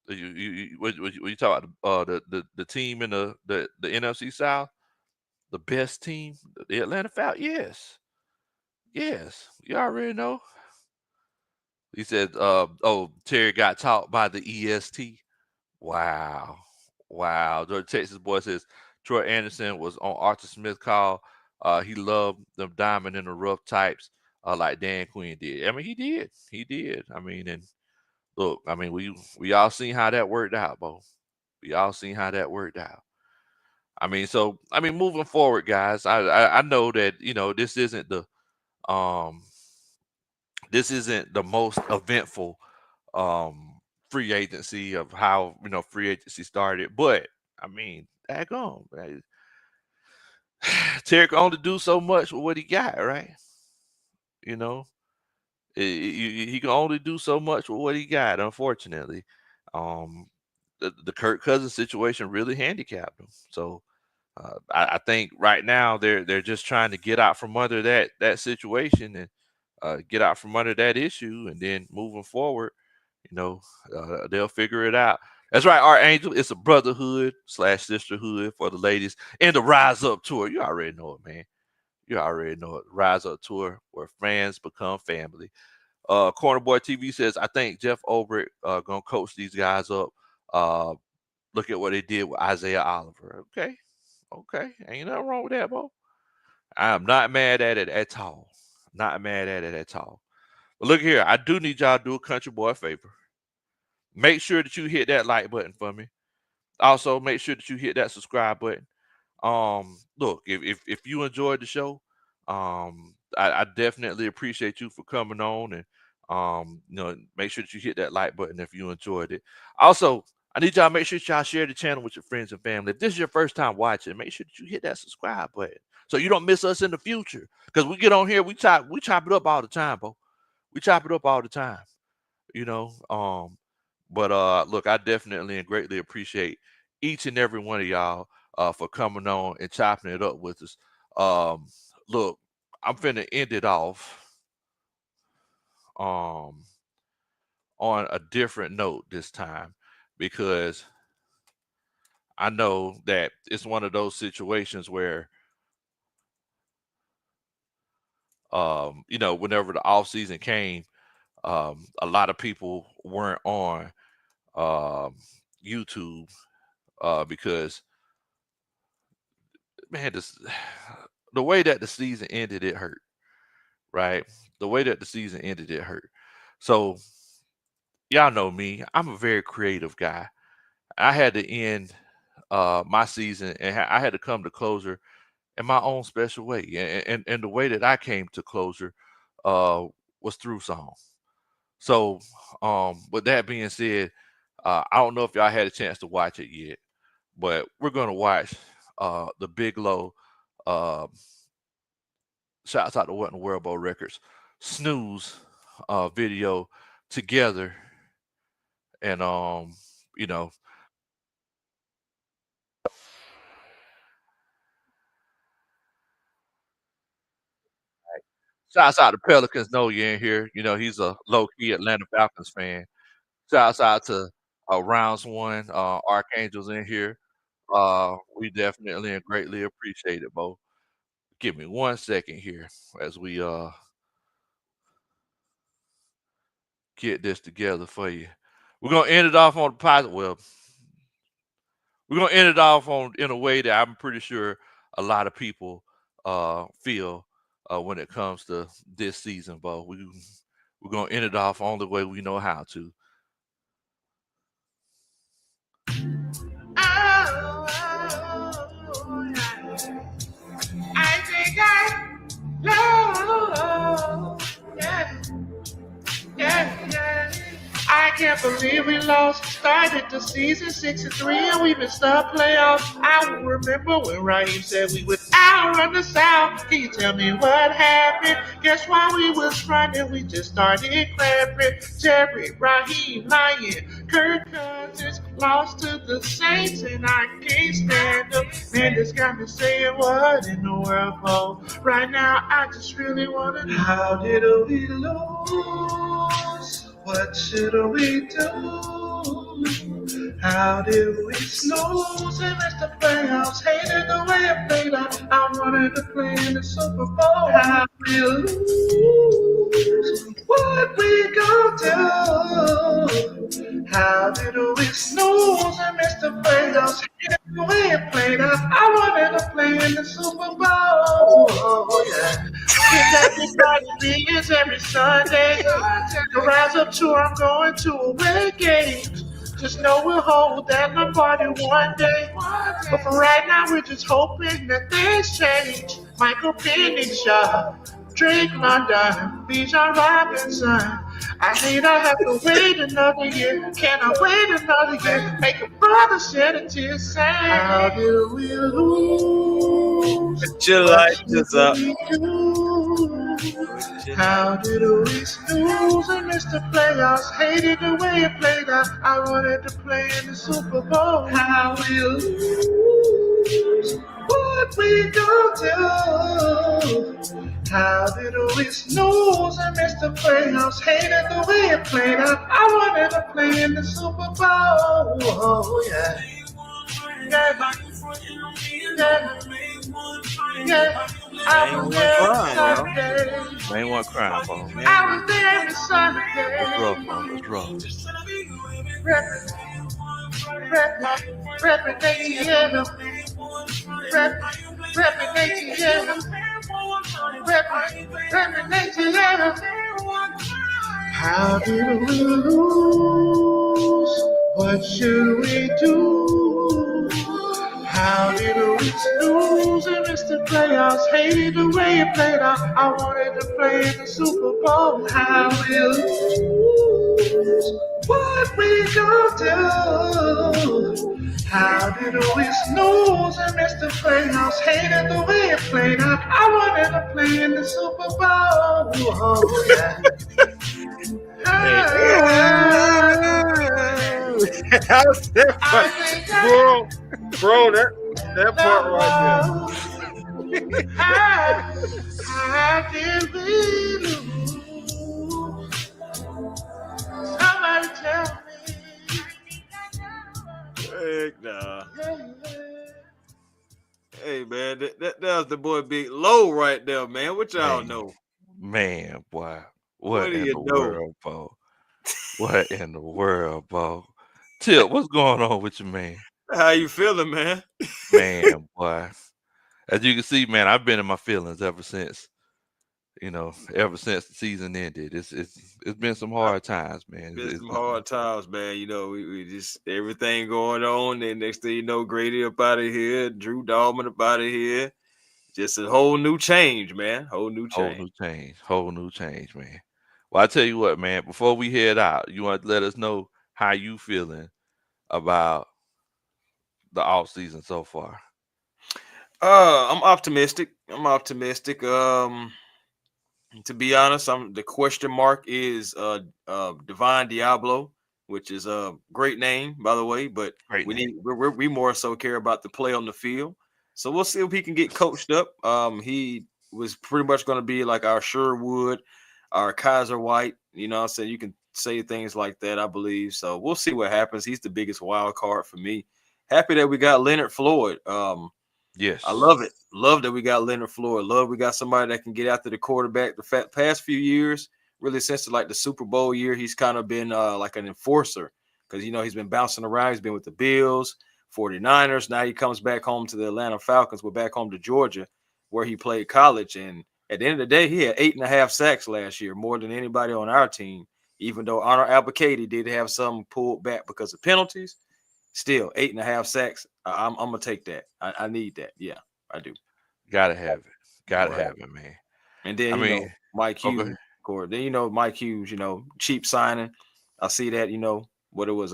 A: What you talk about the team in the NFC South, the best team, the Atlanta Falcons. Yes, yes, you already know. He said, "Oh, Terry got taught by the EST." Wow, wow. The Texas boy says Troy Anderson was on Arthur Smith call. He loved them diamond in the rough types, like Dan Quinn did. I mean, he did. I mean, and look, I mean, we all seen how that worked out, Bo. We all seen how that worked out. I mean, so I mean, moving forward, guys, I know that um this isn't the most eventful um free agency of how free agency started, but I mean, daggone, man. Terry can only do so much with what he got, right? You know, he can only do so much with what he got, unfortunately. Um, the Kirk Cousins situation really handicapped him. So I think right now they're just trying to get out from under that situation and get out from under that issue, and then moving forward, you know, they'll figure it out. That's right, Archangel. It's a brotherhood slash sisterhood for the ladies in the Rise Up tour. You already know it, man. You already know it. Rise Up tour where fans become family. Corner Boy TV says, I think Jeff Ulbrich gonna coach these guys up. Uh, look at what they did with Isaiah Oliver. Okay, okay, ain't nothing wrong with that, Bo. I am not mad at it at all. Not mad at it at all. But look here, I do need y'all to do a country boy a favor. Make sure that you hit that like button for me. Also, make sure that you hit that subscribe button. Look, if you enjoyed the show, I definitely appreciate you for coming on, and make sure that you hit that like button if you enjoyed it. Also, I need y'all to make sure that y'all share the channel with your friends and family. If this is your first time watching, make sure that you hit that subscribe button so you don't miss us in the future. Because we get on here, we chop it up all the time, bro. We chop it up all the time, you know. But look, I definitely and greatly appreciate each and every one of y'all for coming on and chopping it up with us. Um, look, I'm finna end it off um on a different note this time because I know that it's one of those situations where whenever the off season came, a lot of people weren't on um YouTube because man, this the way that the season ended, it hurt, right? The way that the season ended, it hurt. So y'all know me. I'm a very creative guy. I had to end my season, and I had to come to closure in my own special way. And the way that I came to closure uh, was through song. So with that being said, I don't know if y'all had a chance to watch it yet, but we're gonna watch the Big Low. Uh, Shouts out to What in the World Bowl Records. Snooze video together, and you know, Shouts out to Pelicans. Know you in here. You know, he's a low-key Atlanta Falcons fan. Shouts out to Rounds One, Archangels in here. We definitely and greatly appreciate it, Bo. Give me 1 second here as we get this together for you. We're gonna end it off on the positive. Well, we're gonna end it off on in a way that I'm pretty sure a lot of people feel when it comes to this season, Bo. We're gonna end it off on the way we know how to.
B: I think I love, yeah. I can't believe we lost. Started the season 6-3 and we missed the playoffs. I remember when Raheem said we would outrun the South. Can you tell me what happened? Guess while we was running, we just started clapping. Jerry, Raheem, Lion, Kirk Cousins lost to the Saints and I can't stand them. Man, this got me saying what in the world, Bo? Right now, I just really wanna know, how did we lose? What should we do? How did we snooze and miss the playoffs? Hated the way it played out. I wanted to play in the Super Bowl. How we lose? What we gonna do? How did we snooze and miss the playoffs? Hated the way it played out. I wanted to play in the Super Bowl. Oh, yeah. Everybody beings every Sunday. The Rise Up Tour, I'm going to away games. Just know we'll hold that Lombardi one day. But for right now, we're just hoping that things change. Michael Penix Shaw, Drake London, Bijan Robinson. I hate I have to wait another year. Can I wait another year? Make a brother shed a tear, say, how did we lose?
C: Put your lighters up.
B: How did we snooze and miss the playoffs? Hated the way it played out. I wanted to play in the Super Bowl. How we lose? What we gonna do? How did we snooze and miss the playoffs? Hated the way it played out. I wanted to play in the Super Bowl. Oh, yeah. Yeah. I was there every Sunday.
A: Ain't one crying, Bo.
B: I was there every Sunday.
A: It's rough, Bo. It's rough.
B: Reppin' ATL. Reppin' ATL. Reppin' ATL. How did we lose? What should we do? How did we snooze and miss the playoffs? Hated the way it played out. I wanted to play in the Super Bowl. How we lose? What we gonna do? How did we snooze and miss the playoffs? Hated the way it played out. I wanted to play in the Super Bowl. Oh, yeah.
C: How's that part? Bro, that part right there.
B: How did we lose? Somebody tell me.
C: Heck nah. Hey man, that was the boy Big Low right there, man. What y'all know?
A: Man, boy. What
C: do
A: in
C: you
A: the
C: know?
A: world, Bo? What in the world, Bo? Tip, what's going on with you, man?
C: How you feeling, man?
A: Man, boy. As you can see, man, I've been in my feelings ever since the season ended. It's been some hard times, man.
C: It's some hard times, man. You know, we just everything going on, and next thing you know, Grady up out of here, Drew Dalman up out of here. Just a whole new change, man. Whole new change,
A: man. Well, I tell you what, man, before we head out, you want to let us know how you feeling about the off season so far?
C: I'm optimistic. To be honest, the question mark is Divine Diablo, which is a great name, by the way, but we more so care about the play on the field. So we'll see if he can get coached up. He was pretty much going to be like our Sherwood, our Kaiser White. You know what I'm saying? You can say things like that, I believe. So we'll see what happens. He's the biggest wild card for me. Happy that we got Leonard Floyd.
A: Yes.
C: I love it. Love that we got Leonard Floyd. Love we got somebody that can get after the quarterback. The past few years, really since like the Super Bowl year, he's kind of been like an enforcer because, you know, he's been bouncing around. He's been with the Bills, 49ers. Now he comes back home to the Atlanta Falcons. We're back home to Georgia where he played college. And at the end of the day, he had 8.5 sacks last year, more than anybody on our team, even though Honor Abacady did have some pulled back because of penalties. Still, 8.5 sacks. I'm gonna take that. I need that. Yeah, I do.
A: Gotta have it. Gotta
C: Right.
A: have it, man.
C: And then
A: I
C: you know
A: mean,
C: Mike
A: okay.
C: Hughes, of course. Then you know Mike Hughes. You know, cheap signing. I see that. You know what it was.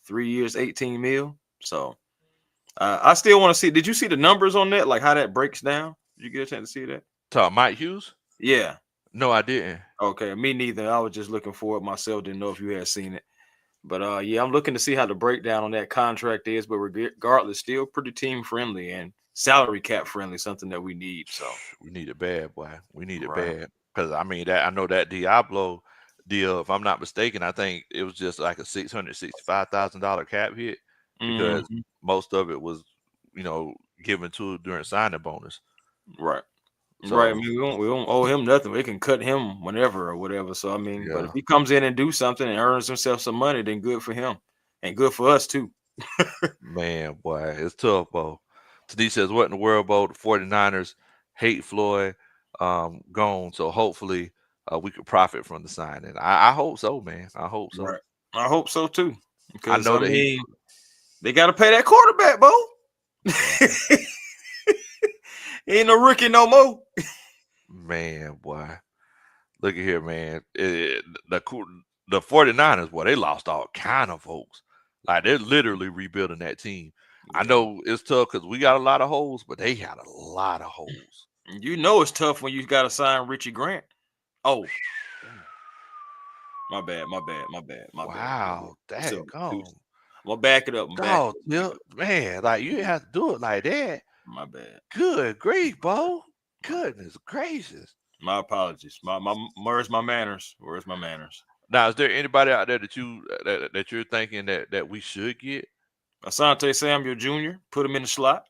C: 3 years, 18 mil. So I still want to see. Did you see the numbers on that? Like how that breaks down? Did you get a chance to see that?
A: Talk Mike Hughes?
C: Yeah.
A: No, I didn't.
C: Okay. Me neither. I was just looking for it myself. Didn't know if you had seen it. But yeah, I'm looking to see how the breakdown on that contract is. But regardless, still pretty team friendly and salary cap friendly, something that we need. So
A: We need it bad, boy. We need it
C: right.
A: bad. Because I mean that I know that Diablo deal, if I'm not mistaken, I think it was just like a $665,000 cap hit because
C: Mhm.
A: most of it was, you know, given to during signing bonus.
C: Right. Right. I
A: So
C: mean, we don't owe him nothing. We can cut him whenever or whatever. So I mean, but if
A: yeah,
C: he comes in and do something and earns himself some money, then good for him. And good for us too.
A: man, boy, it's tough, bro. Tadee says, what in the world, bro? The 49ers hate Floyd gone. So hopefully we could profit from the signing. I hope so, man. I hope so.
C: Right. I hope so too.
A: I
C: Because
A: know
C: I
A: that he
C: mean, they gotta pay that quarterback, Bo.
A: yeah,
C: He ain't no rookie no more.
A: man, boy. Look at here, man. The 49ers, boy, they lost all kind of folks. Like they're literally rebuilding that team. I
C: Yeah.
A: know it's tough because we got a lot of holes, but they got a lot of holes.
C: You know it's tough when you gotta sign Richie Grant. Oh, my bad, my bad, my bad, my bad.
A: Wow,
C: So
A: daggone.
C: I'm gonna back it up. I'm back it
A: Dog,
C: up.
A: yeah, man, like you didn't have to do it like that.
C: My bad.
A: Good grief, Bo.
C: My bad.
A: Goodness gracious.
C: My apologies. My where's my manners? Where's my manners?
A: Now, is there anybody out there that you're thinking that we should get?
C: Asante Samuel Jr. Put him in the slot.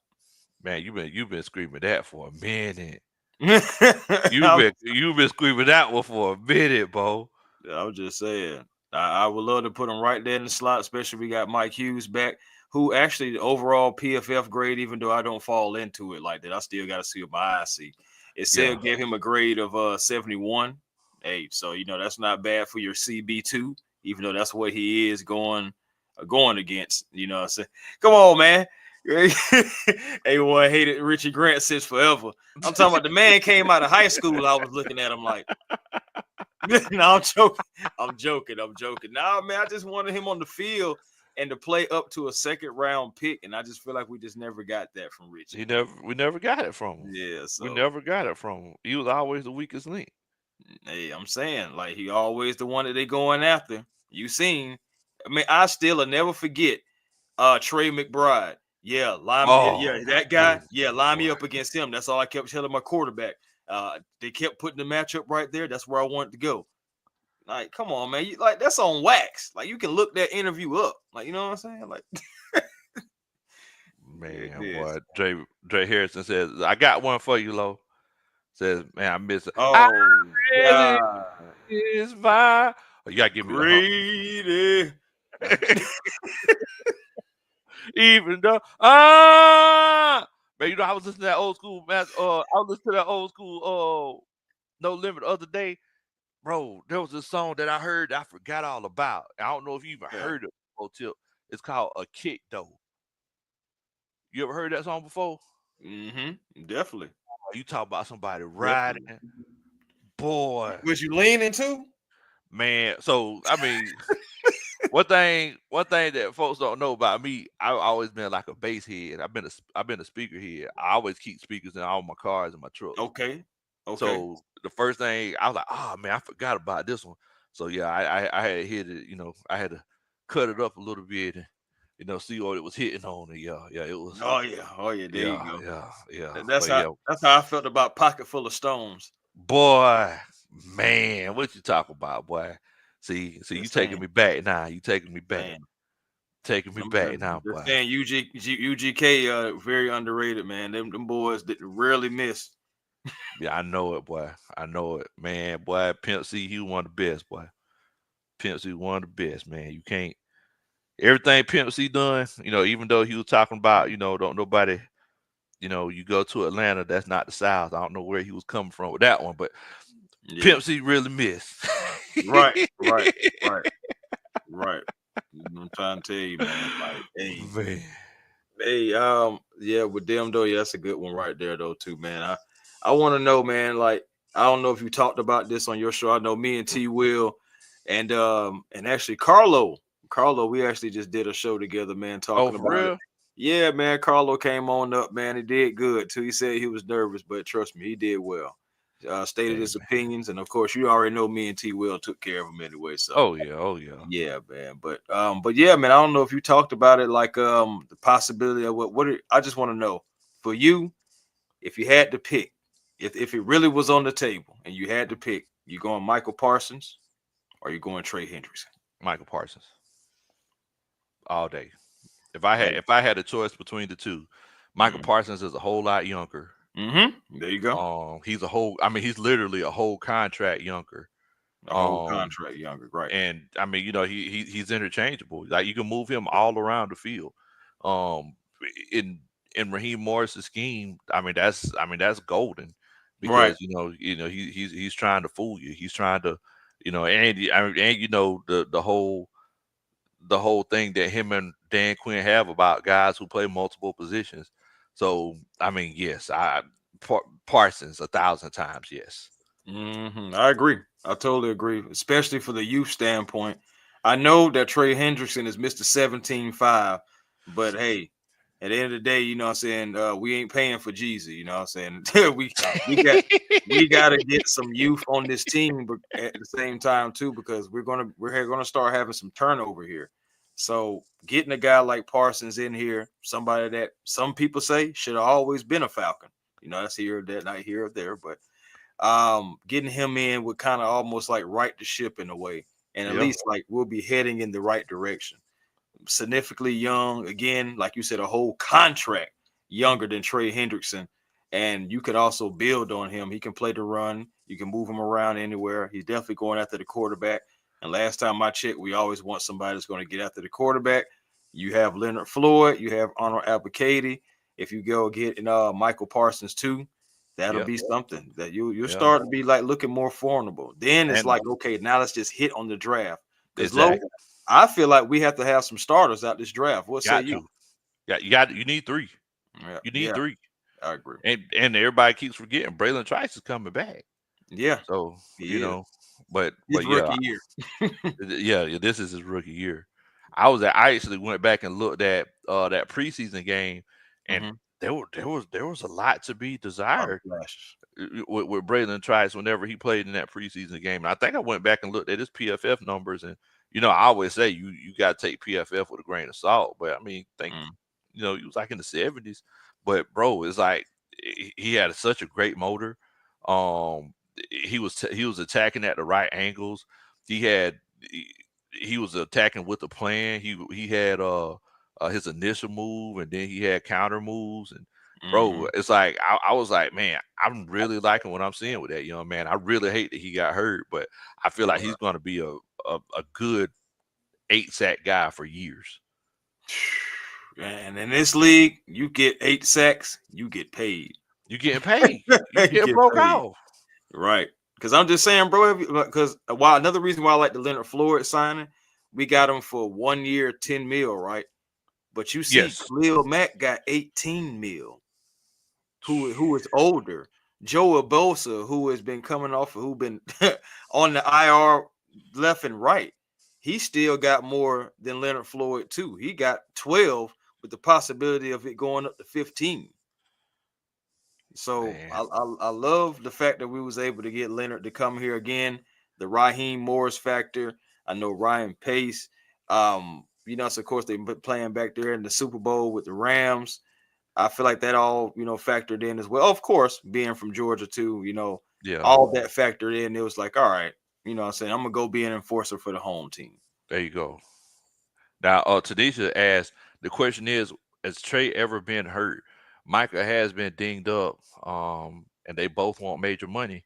A: Man, you've been screaming that for a minute. You've
C: I'm,
A: been you've been screaming that one for a minute, Bo.
C: I'm just saying. I would love to put him right there in the slot, especially we got Mike Hughes back, who actually the overall PFF grade, even though I don't fall into it like that, I still got to see what my eyes see. It
A: Yeah,
C: said gave him a grade of 71. Hey, so you know that's not bad for your CB2, even though that's what he is going against. You know what I'm saying? Come on, man. Everyone hated Richie Grant since forever. I'm talking about the man came out of high school. I was looking at him like, no, I'm joking. I'm joking. I'm joking. Nah, man, I just wanted him on the field and to play up to a second round pick. And I just feel like we just never got that from Richie.
A: we never got it from him.
C: Yeah,
A: We
C: so
A: never got it from him. He was always the weakest link.
C: hey, I'm saying like he always the one that they going after. You seen. I mean, I still will never forget Trey McBride. Yeah,
A: Oh my
C: that guy.
A: goodness,
C: Yeah, line me
A: boy.
C: up against him. That's all I kept telling my quarterback. They kept putting the matchup right there. That's where I wanted to go. Like, come on, man. Like, that's on wax. Like, you can look that interview up. Like, you know what I'm saying? Like, it
A: Man,
C: is.
A: boy. Dre Harrison says, I got one for you, Lo. Says, man, I miss it. I
C: Oh,
A: really
C: God.
A: is my. Oh, you gotta give me the hump.
C: Greedy.
A: Even though man, you know, I was listening to that old school match. I was listening to that old school No Limit the other day. Bro, there was a song that I heard that I forgot all about. I don't know if you even
C: Yeah.
A: heard it before, Tip. It's called A Kick Though. You ever heard that song before?
C: Definitely.
A: You talk about somebody riding,
C: Definitely.
A: boy,
C: Was you leaning to?
A: man. So I mean, one thing that folks don't know about me, I've always been like a bass head. I've been a speaker head. I always keep speakers in all my cars and my trucks.
C: Okay. Okay.
A: So the first thing I was like, oh man, I forgot about this one. So yeah, I had hit it. You know, I had to cut it up a little bit see what it was hitting on. And yeah, it was.
C: Oh yeah. There you go.
A: Yeah.
C: That's
A: But
C: how
A: yeah,
C: I felt about Pocket Full of Stones.
A: boy, man, what you talking about, boy? See, you
C: Just
A: taking
C: saying,
A: me back now. You taking me back.
C: man.
A: Taking me
C: I'm
A: back now,
C: just
A: boy.
C: saying, UGK, very underrated, man. Them boys that rarely miss.
A: Yeah, I know it, boy. I know it, man. Boy, Pimp C, he one of the best, boy. Pimp C, one of the best, man. You can't everything Pimp C done. Even though he was talking about, don't nobody, you go to Atlanta, that's not the South. I don't know where he was coming from with that one, but
C: Yeah,
A: Pimp C really missed.
C: right, right, right, right. I'm trying to tell you, man. Like,
A: Man.
C: yeah, with them though, yeah, that's a good one right there, though, too, man. I want to know, man. Like, I don't know if you talked about this on your show. I know me and T Will, and actually Carlo, we actually just did a show together, man,
A: Oh,
C: talking
A: for
C: about it.
A: real?
C: Yeah, man, Carlo came on up, man. He did good too. He said he was nervous, but trust me, he did well. Stated
A: Hey,
C: his
A: man.
C: opinions, and of course, you already know me and T Will took care of him anyway. So
A: Oh yeah, oh yeah.
C: yeah, man. But yeah, man. I don't know if you talked about it, like the possibility of I just want to know for you, if you had to pick, if it really was on the table and you had to pick, you going Michael Parsons or you going Trey Hendrickson?
A: Michael Parsons. All day.
C: Hey,
A: If I had a choice between the two, Michael
C: mm,
A: Parsons is a whole lot younger.
C: there you go.
A: He's literally a whole contract younger.
C: A whole
A: Um,
C: contract younger, right?
A: and he's interchangeable. Like you can move him all around the field. Um, in Raheem Morris's scheme, that's golden
C: Right.
A: because he's trying to fool you. He's trying to, and the whole thing that him and Dan Quinn have about guys who play multiple positions. So yes, Parsons 1,000 times yes.
C: I agree. I totally agree, especially for the youth standpoint. I know that Trey Hendrickson is Mr. 17-5, but hey, at the end of the day, you know what I'm saying, we ain't paying for Jeezy, you know what I'm saying? we got we got to get some youth on this team, but at the same time too, because we're gonna start having some turnover here. So getting a guy like Parsons in here, somebody that some people say should have always been a Falcon. That's here or there, not here or there, but getting him in would kind of almost like right the ship in a way, and at
A: Yeah,
C: least like we'll be heading in the right direction. Significantly young, again, like you said, a whole contract younger than Trey Hendrickson, and you could also build on him. He can play the run, you can move him around anywhere. He's definitely going after the quarterback, and last time I checked, we always want somebody that's going to get after the quarterback. You have Leonard Floyd, you have Arnold Abacady. If you go get Michael Parsons too, that'll
A: yeah,
C: be something that you'll
A: yeah.
C: start to be like looking more formidable. Then it's
A: And
C: like, okay, now let's just hit on the draft. Because Low,
A: exactly.
C: I feel like we have to have some starters out this draft. What say
A: Got
C: you?
A: to. Yeah, you need three.
C: Yeah,
A: You need
C: yeah,
A: three.
C: I agree.
A: And everybody keeps forgetting Braylon Trice is coming back.
C: Yeah,
A: So,
C: he is.
A: but
C: His
A: yeah,
C: rookie year.
A: yeah, this is his rookie year. I actually went back and looked at that preseason game, and
C: Mm-hmm.
A: there was a lot to be desired
C: Flashes.
A: with Braylon Trice whenever he played in that preseason game. And I think I went back and looked at his PFF numbers, and I always say you got to take PFF with a grain of salt. But think
C: Mm.
A: he was like in the 70s. But bro, it's like he had such a great motor. Um, he was attacking at the right angles. He had he was attacking with a plan. He had his initial move, and then he had counter moves. And bro,
C: Mm-hmm.
A: it's like I was like, man, I'm really liking what I'm seeing with that young man. I really hate that he got hurt, but I feel like he's going to be a good 8 sack guy for years.
C: And in this league, you get 8 sacks, you get paid.
A: You getting paid. You
C: You
A: getting
C: get
A: broke
C: paid.
A: off.
C: Right. Because I'm just saying, bro, because why another reason why I like the Leonard Floyd signing, we got him for 1 year, 10 mil, right? But you see,
A: Yes.
C: Khalil Mack got 18 mil, who is older. Joe Bosa, who has been coming off, who been on the IR left and right, he still got more than Leonard Floyd too. He got 12 with the possibility of it going up to 15. So
A: Man.
C: I love the fact that we was able to get Leonard to come here again. The Raheem Morris factor. I know Ryan Pace. So of course they been playing back there in the Super Bowl with the Rams. I feel like that all, factored in as well. Of course, being from Georgia too,
A: Yeah,
C: all that factored in. It was like, all right, I'm saying I'm gonna go be an enforcer for the home team.
A: there you go. Now, Tanisha asked, the question is, has Trey ever been hurt? Micah has been dinged up, and they both want major money.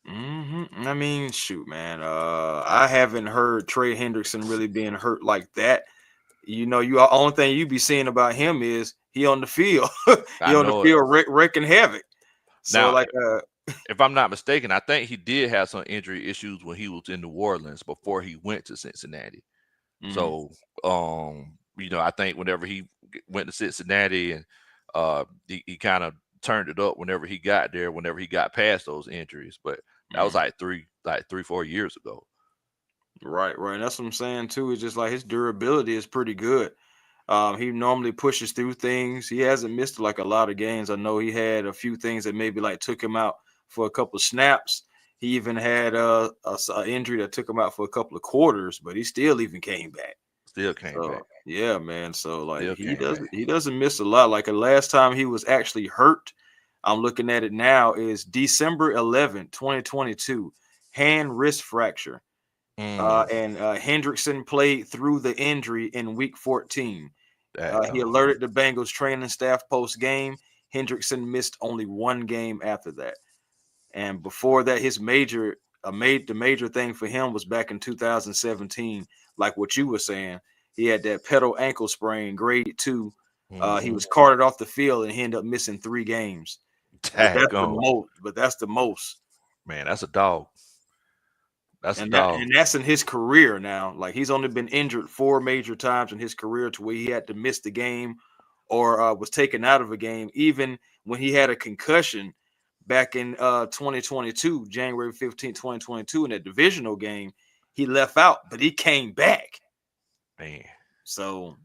C: I mean, shoot, man. I haven't heard Trey Hendrickson really being hurt like that. Only thing you be seeing about him is he on the field.
A: I
C: He on the
A: know it.
C: field wreaking havoc. So
A: Now,
C: like,
A: if I'm not mistaken, I think he did have some injury issues when he was in New Orleans before he went to Cincinnati. So, I think whenever he went to Cincinnati and he kind of turned it up whenever he got there, whenever he got past those injuries. But that was like 4 years ago.
C: right. That's what I'm saying too. It's just like his durability is pretty good. He normally pushes through things. He hasn't missed like a lot of games. I know he had a few things that maybe like took him out for a couple of snaps. He even had a injury that took him out for a couple of quarters, but he still even came back.
A: Still came back.
C: Yeah, man. So like
A: Still
C: he
A: came back.
C: doesn't miss a lot. Like the last time he was actually hurt, I'm looking at it now, is December 11th, 2022, hand wrist fracture. And Hendrickson played through the injury in week 14. He alerted the Bengals training staff post game. Hendrickson missed only one game after that. And before that, his the major thing for him was back in 2017, like what you were saying. He had that pedal ankle sprain, grade 2. He was carted off the field and he ended up missing 3 games. But that's the most.
A: Man, that's a dog.
C: And that's in his career now. Like he's only been injured 4 major times in his career to where he had to miss the game or was taken out of a game. Even when he had a concussion back in 2022, January 15, 2022, in that divisional game, he left out, but he came back.
A: Man.
C: So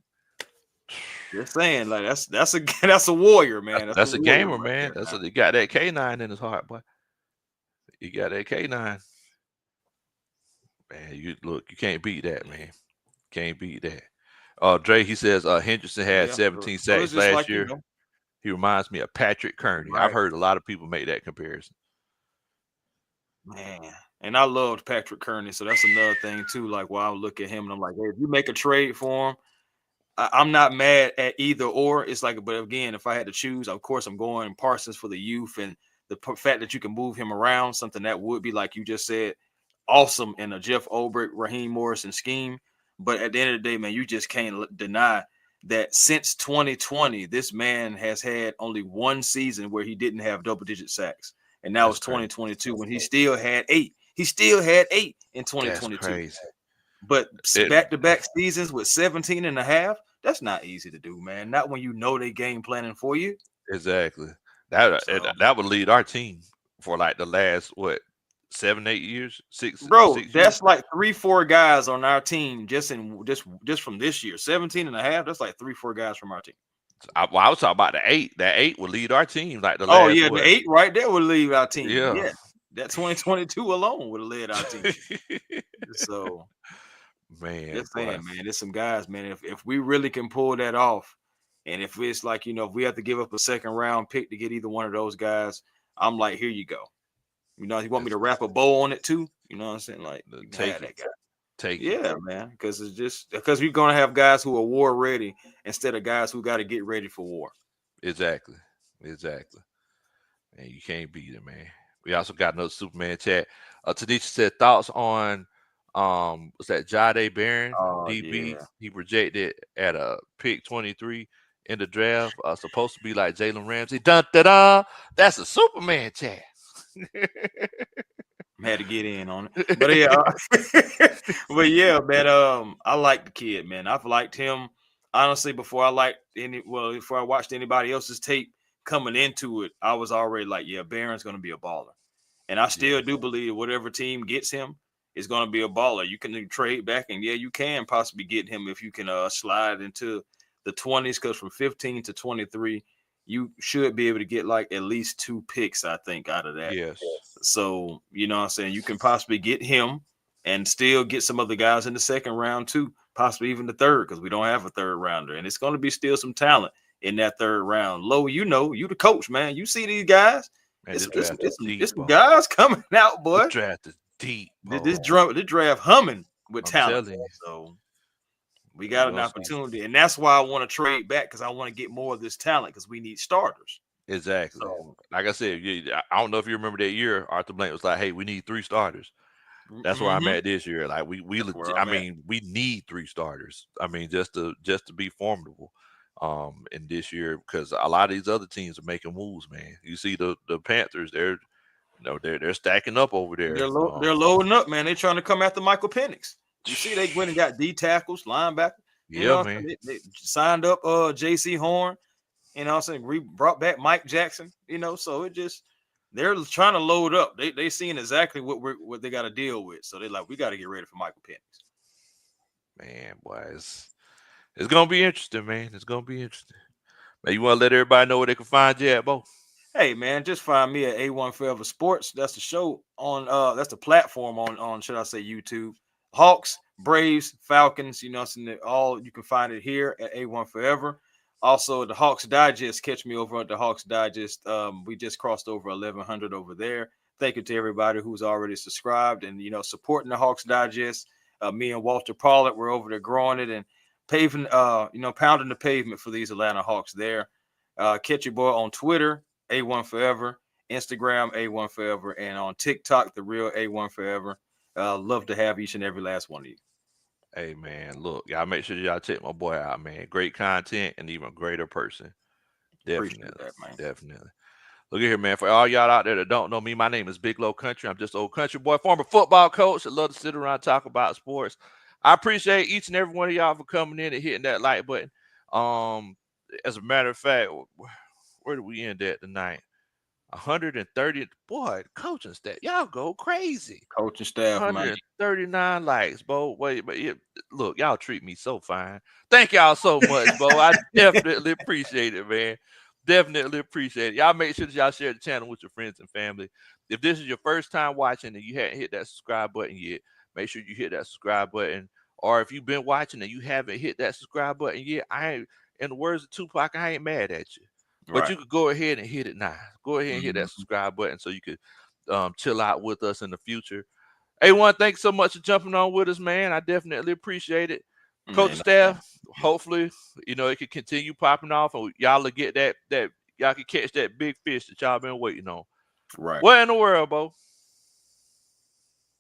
C: just saying, like that's a warrior, man.
A: That's a gamer, man. He got that K9 in his heart, boy. He got that K9. Man, you can't beat that, man. Can't beat that. Dre, he says Henderson had 17 sacks last year. He reminds me of Patrick Kearney. Right. I've heard a lot of people make that comparison.
C: Man, and I loved Patrick Kearney, so that's another thing too. Like, while I look at him and I'm like, hey, if you make a trade for him, I'm not mad at either or. It's like, but again, if I had to choose, of course, I'm going Parsons for the youth and the fact that you can move him around, something that would be, like you just said, awesome in a Jeff Ulbrich, Raheem Morrison scheme. But at the end of the day, man, you just can't deny that since 2020, this man has had only one season where he didn't have double-digit sacks, and that was 2022 when he still had 8. He still had 8 in 2022. But back-to-back seasons with 17 and a half, that's not easy to do, man. Not when you know they game planning for you.
A: Exactly. That would lead our team for like the last 7, 8 years, 6.
C: Bro,
A: 6
C: that's
A: years?
C: like 3-4 guys on our team just from this year. 17 and a half, that's like 3-4 guys from our team.
A: I was talking about the 8. That 8 would lead our team like the last.
C: The 8 right there would lead our team.
A: Yeah.
C: That 2022 alone would have led our team. So,
A: man,
C: just saying, man, there's some guys, man. If we really can pull that off, and if it's like, if we have to give up a second round pick to get either one of those guys, I'm like, here you go. You want me to wrap a bow on it too? You know what I'm saying? Like,
A: take that
C: guy. Man, because it's just because we're gonna have guys who are war ready instead of guys who got to get ready for war.
A: Exactly. Man, you can't beat it, man. We also got another Superman chat. Tanisha said thoughts on was that Jahdae Barron, DB? Yeah. He projected at a pick 23 in the draft. Supposed to be like Jalen Ramsey. Dun da da. That's a Superman chat.
C: Had to get in on it, but yeah, man. I like the kid, man. I've liked him honestly before I watched anybody else's tape coming into it. I was already like, yeah, Barron's going to be a baller, and I still do believe whatever team gets him is going to be a baller. You can trade back, and you can possibly get him if you can slide into the 20s, because from 15 to 23. You should be able to get like at least 2 picks, I think, out of that.
A: Yes.
C: So, you know what I'm saying? You can possibly get him and still get some other guys in the second round too. possibly even the third, because we don't have a third rounder, and it's going to be still some talent in that third round. Low, you the coach, man. You see these guys.
A: Man,
C: It's,
A: this
C: it's,
A: draft is
C: it's, some,
A: deep,
C: it's some
A: bro.
C: guys coming out, boy.
A: This draft is deep, bro.
C: This draft humming with
A: I'm
C: talent.
A: telling you.
C: So we got an opportunity, and that's why I want to trade back, because I want to get more of this talent, because we need starters.
A: Exactly.
C: So,
A: like I said, I don't know if you remember that year, Arthur Blank was like, "Hey, we need 3 starters." That's where I'm at this year. Like we need 3 starters. I mean, just to be formidable in this year, because a lot of these other teams are making moves, man. You see the Panthers, they're stacking up over there.
C: They're loading up, man. They're trying to come after Michael Penix. You see, they went and got D tackles, linebacker.
A: Man.
C: They signed up J.C. Horn. You know what I'm saying? We brought back Mike Jackson. So it just, they're trying to load up. They seeing exactly what they got to deal with. So they're like, we got to get ready for Michael Penix.
A: Man, boy, it's gonna be interesting, man. It's gonna be interesting. Man, you want to let everybody know where they can find you at, Bo?
C: Hey, man, just find me at A1 Forever Sports. That's the show on that's the platform on should I say YouTube. Hawks, Braves, Falcons, all you can find it here at A1 Forever. Also, the Hawks Digest, catch me over at the Hawks Digest. We just crossed over 1,100 over there. Thank you to everybody who's already subscribed and supporting the Hawks Digest. Me and Walter Pollard, we're over there growing it and paving, pounding the pavement for these Atlanta Hawks there. Catch your boy on Twitter, A1 Forever, Instagram, A1 Forever, and on TikTok, the real A1 Forever. Love to have each and every last one of you.
A: Hey, man, look, y'all make sure y'all check my boy out, man. Great content and even greater person. Definitely.
C: Appreciate that, man.
A: Definitely. Look at here, man. For all y'all out there that don't know me, my name is Big Low Country. I'm just old country boy, former football coach. I love to sit around and talk about sports. I appreciate each and every one of y'all for coming in and hitting that like button. As a matter of fact, where did we end at tonight? 130. Boy, coaching staff, y'all go crazy.
C: Coaching staff,
A: 139 likes, Bo. Wait, but look, y'all treat me so fine. Thank y'all so much, Bo. I definitely appreciate it, man. Definitely appreciate it. Y'all make sure that y'all share the channel with your friends and family. If this is your first time watching and you hadn't hit that subscribe button yet, make sure you hit that subscribe button. Or if you've been watching and you haven't hit that subscribe button yet, in the words of Tupac, I ain't mad at you. But you could go ahead and hit it now. Go ahead and hit that subscribe button so you could chill out with us in the future. A1, thanks so much for jumping on with us, man. I definitely appreciate it. Coach staff, hopefully, it can continue popping off and y'all will get that y'all can catch that big fish that y'all been waiting on.
C: Right.
A: Where in the world, Bo?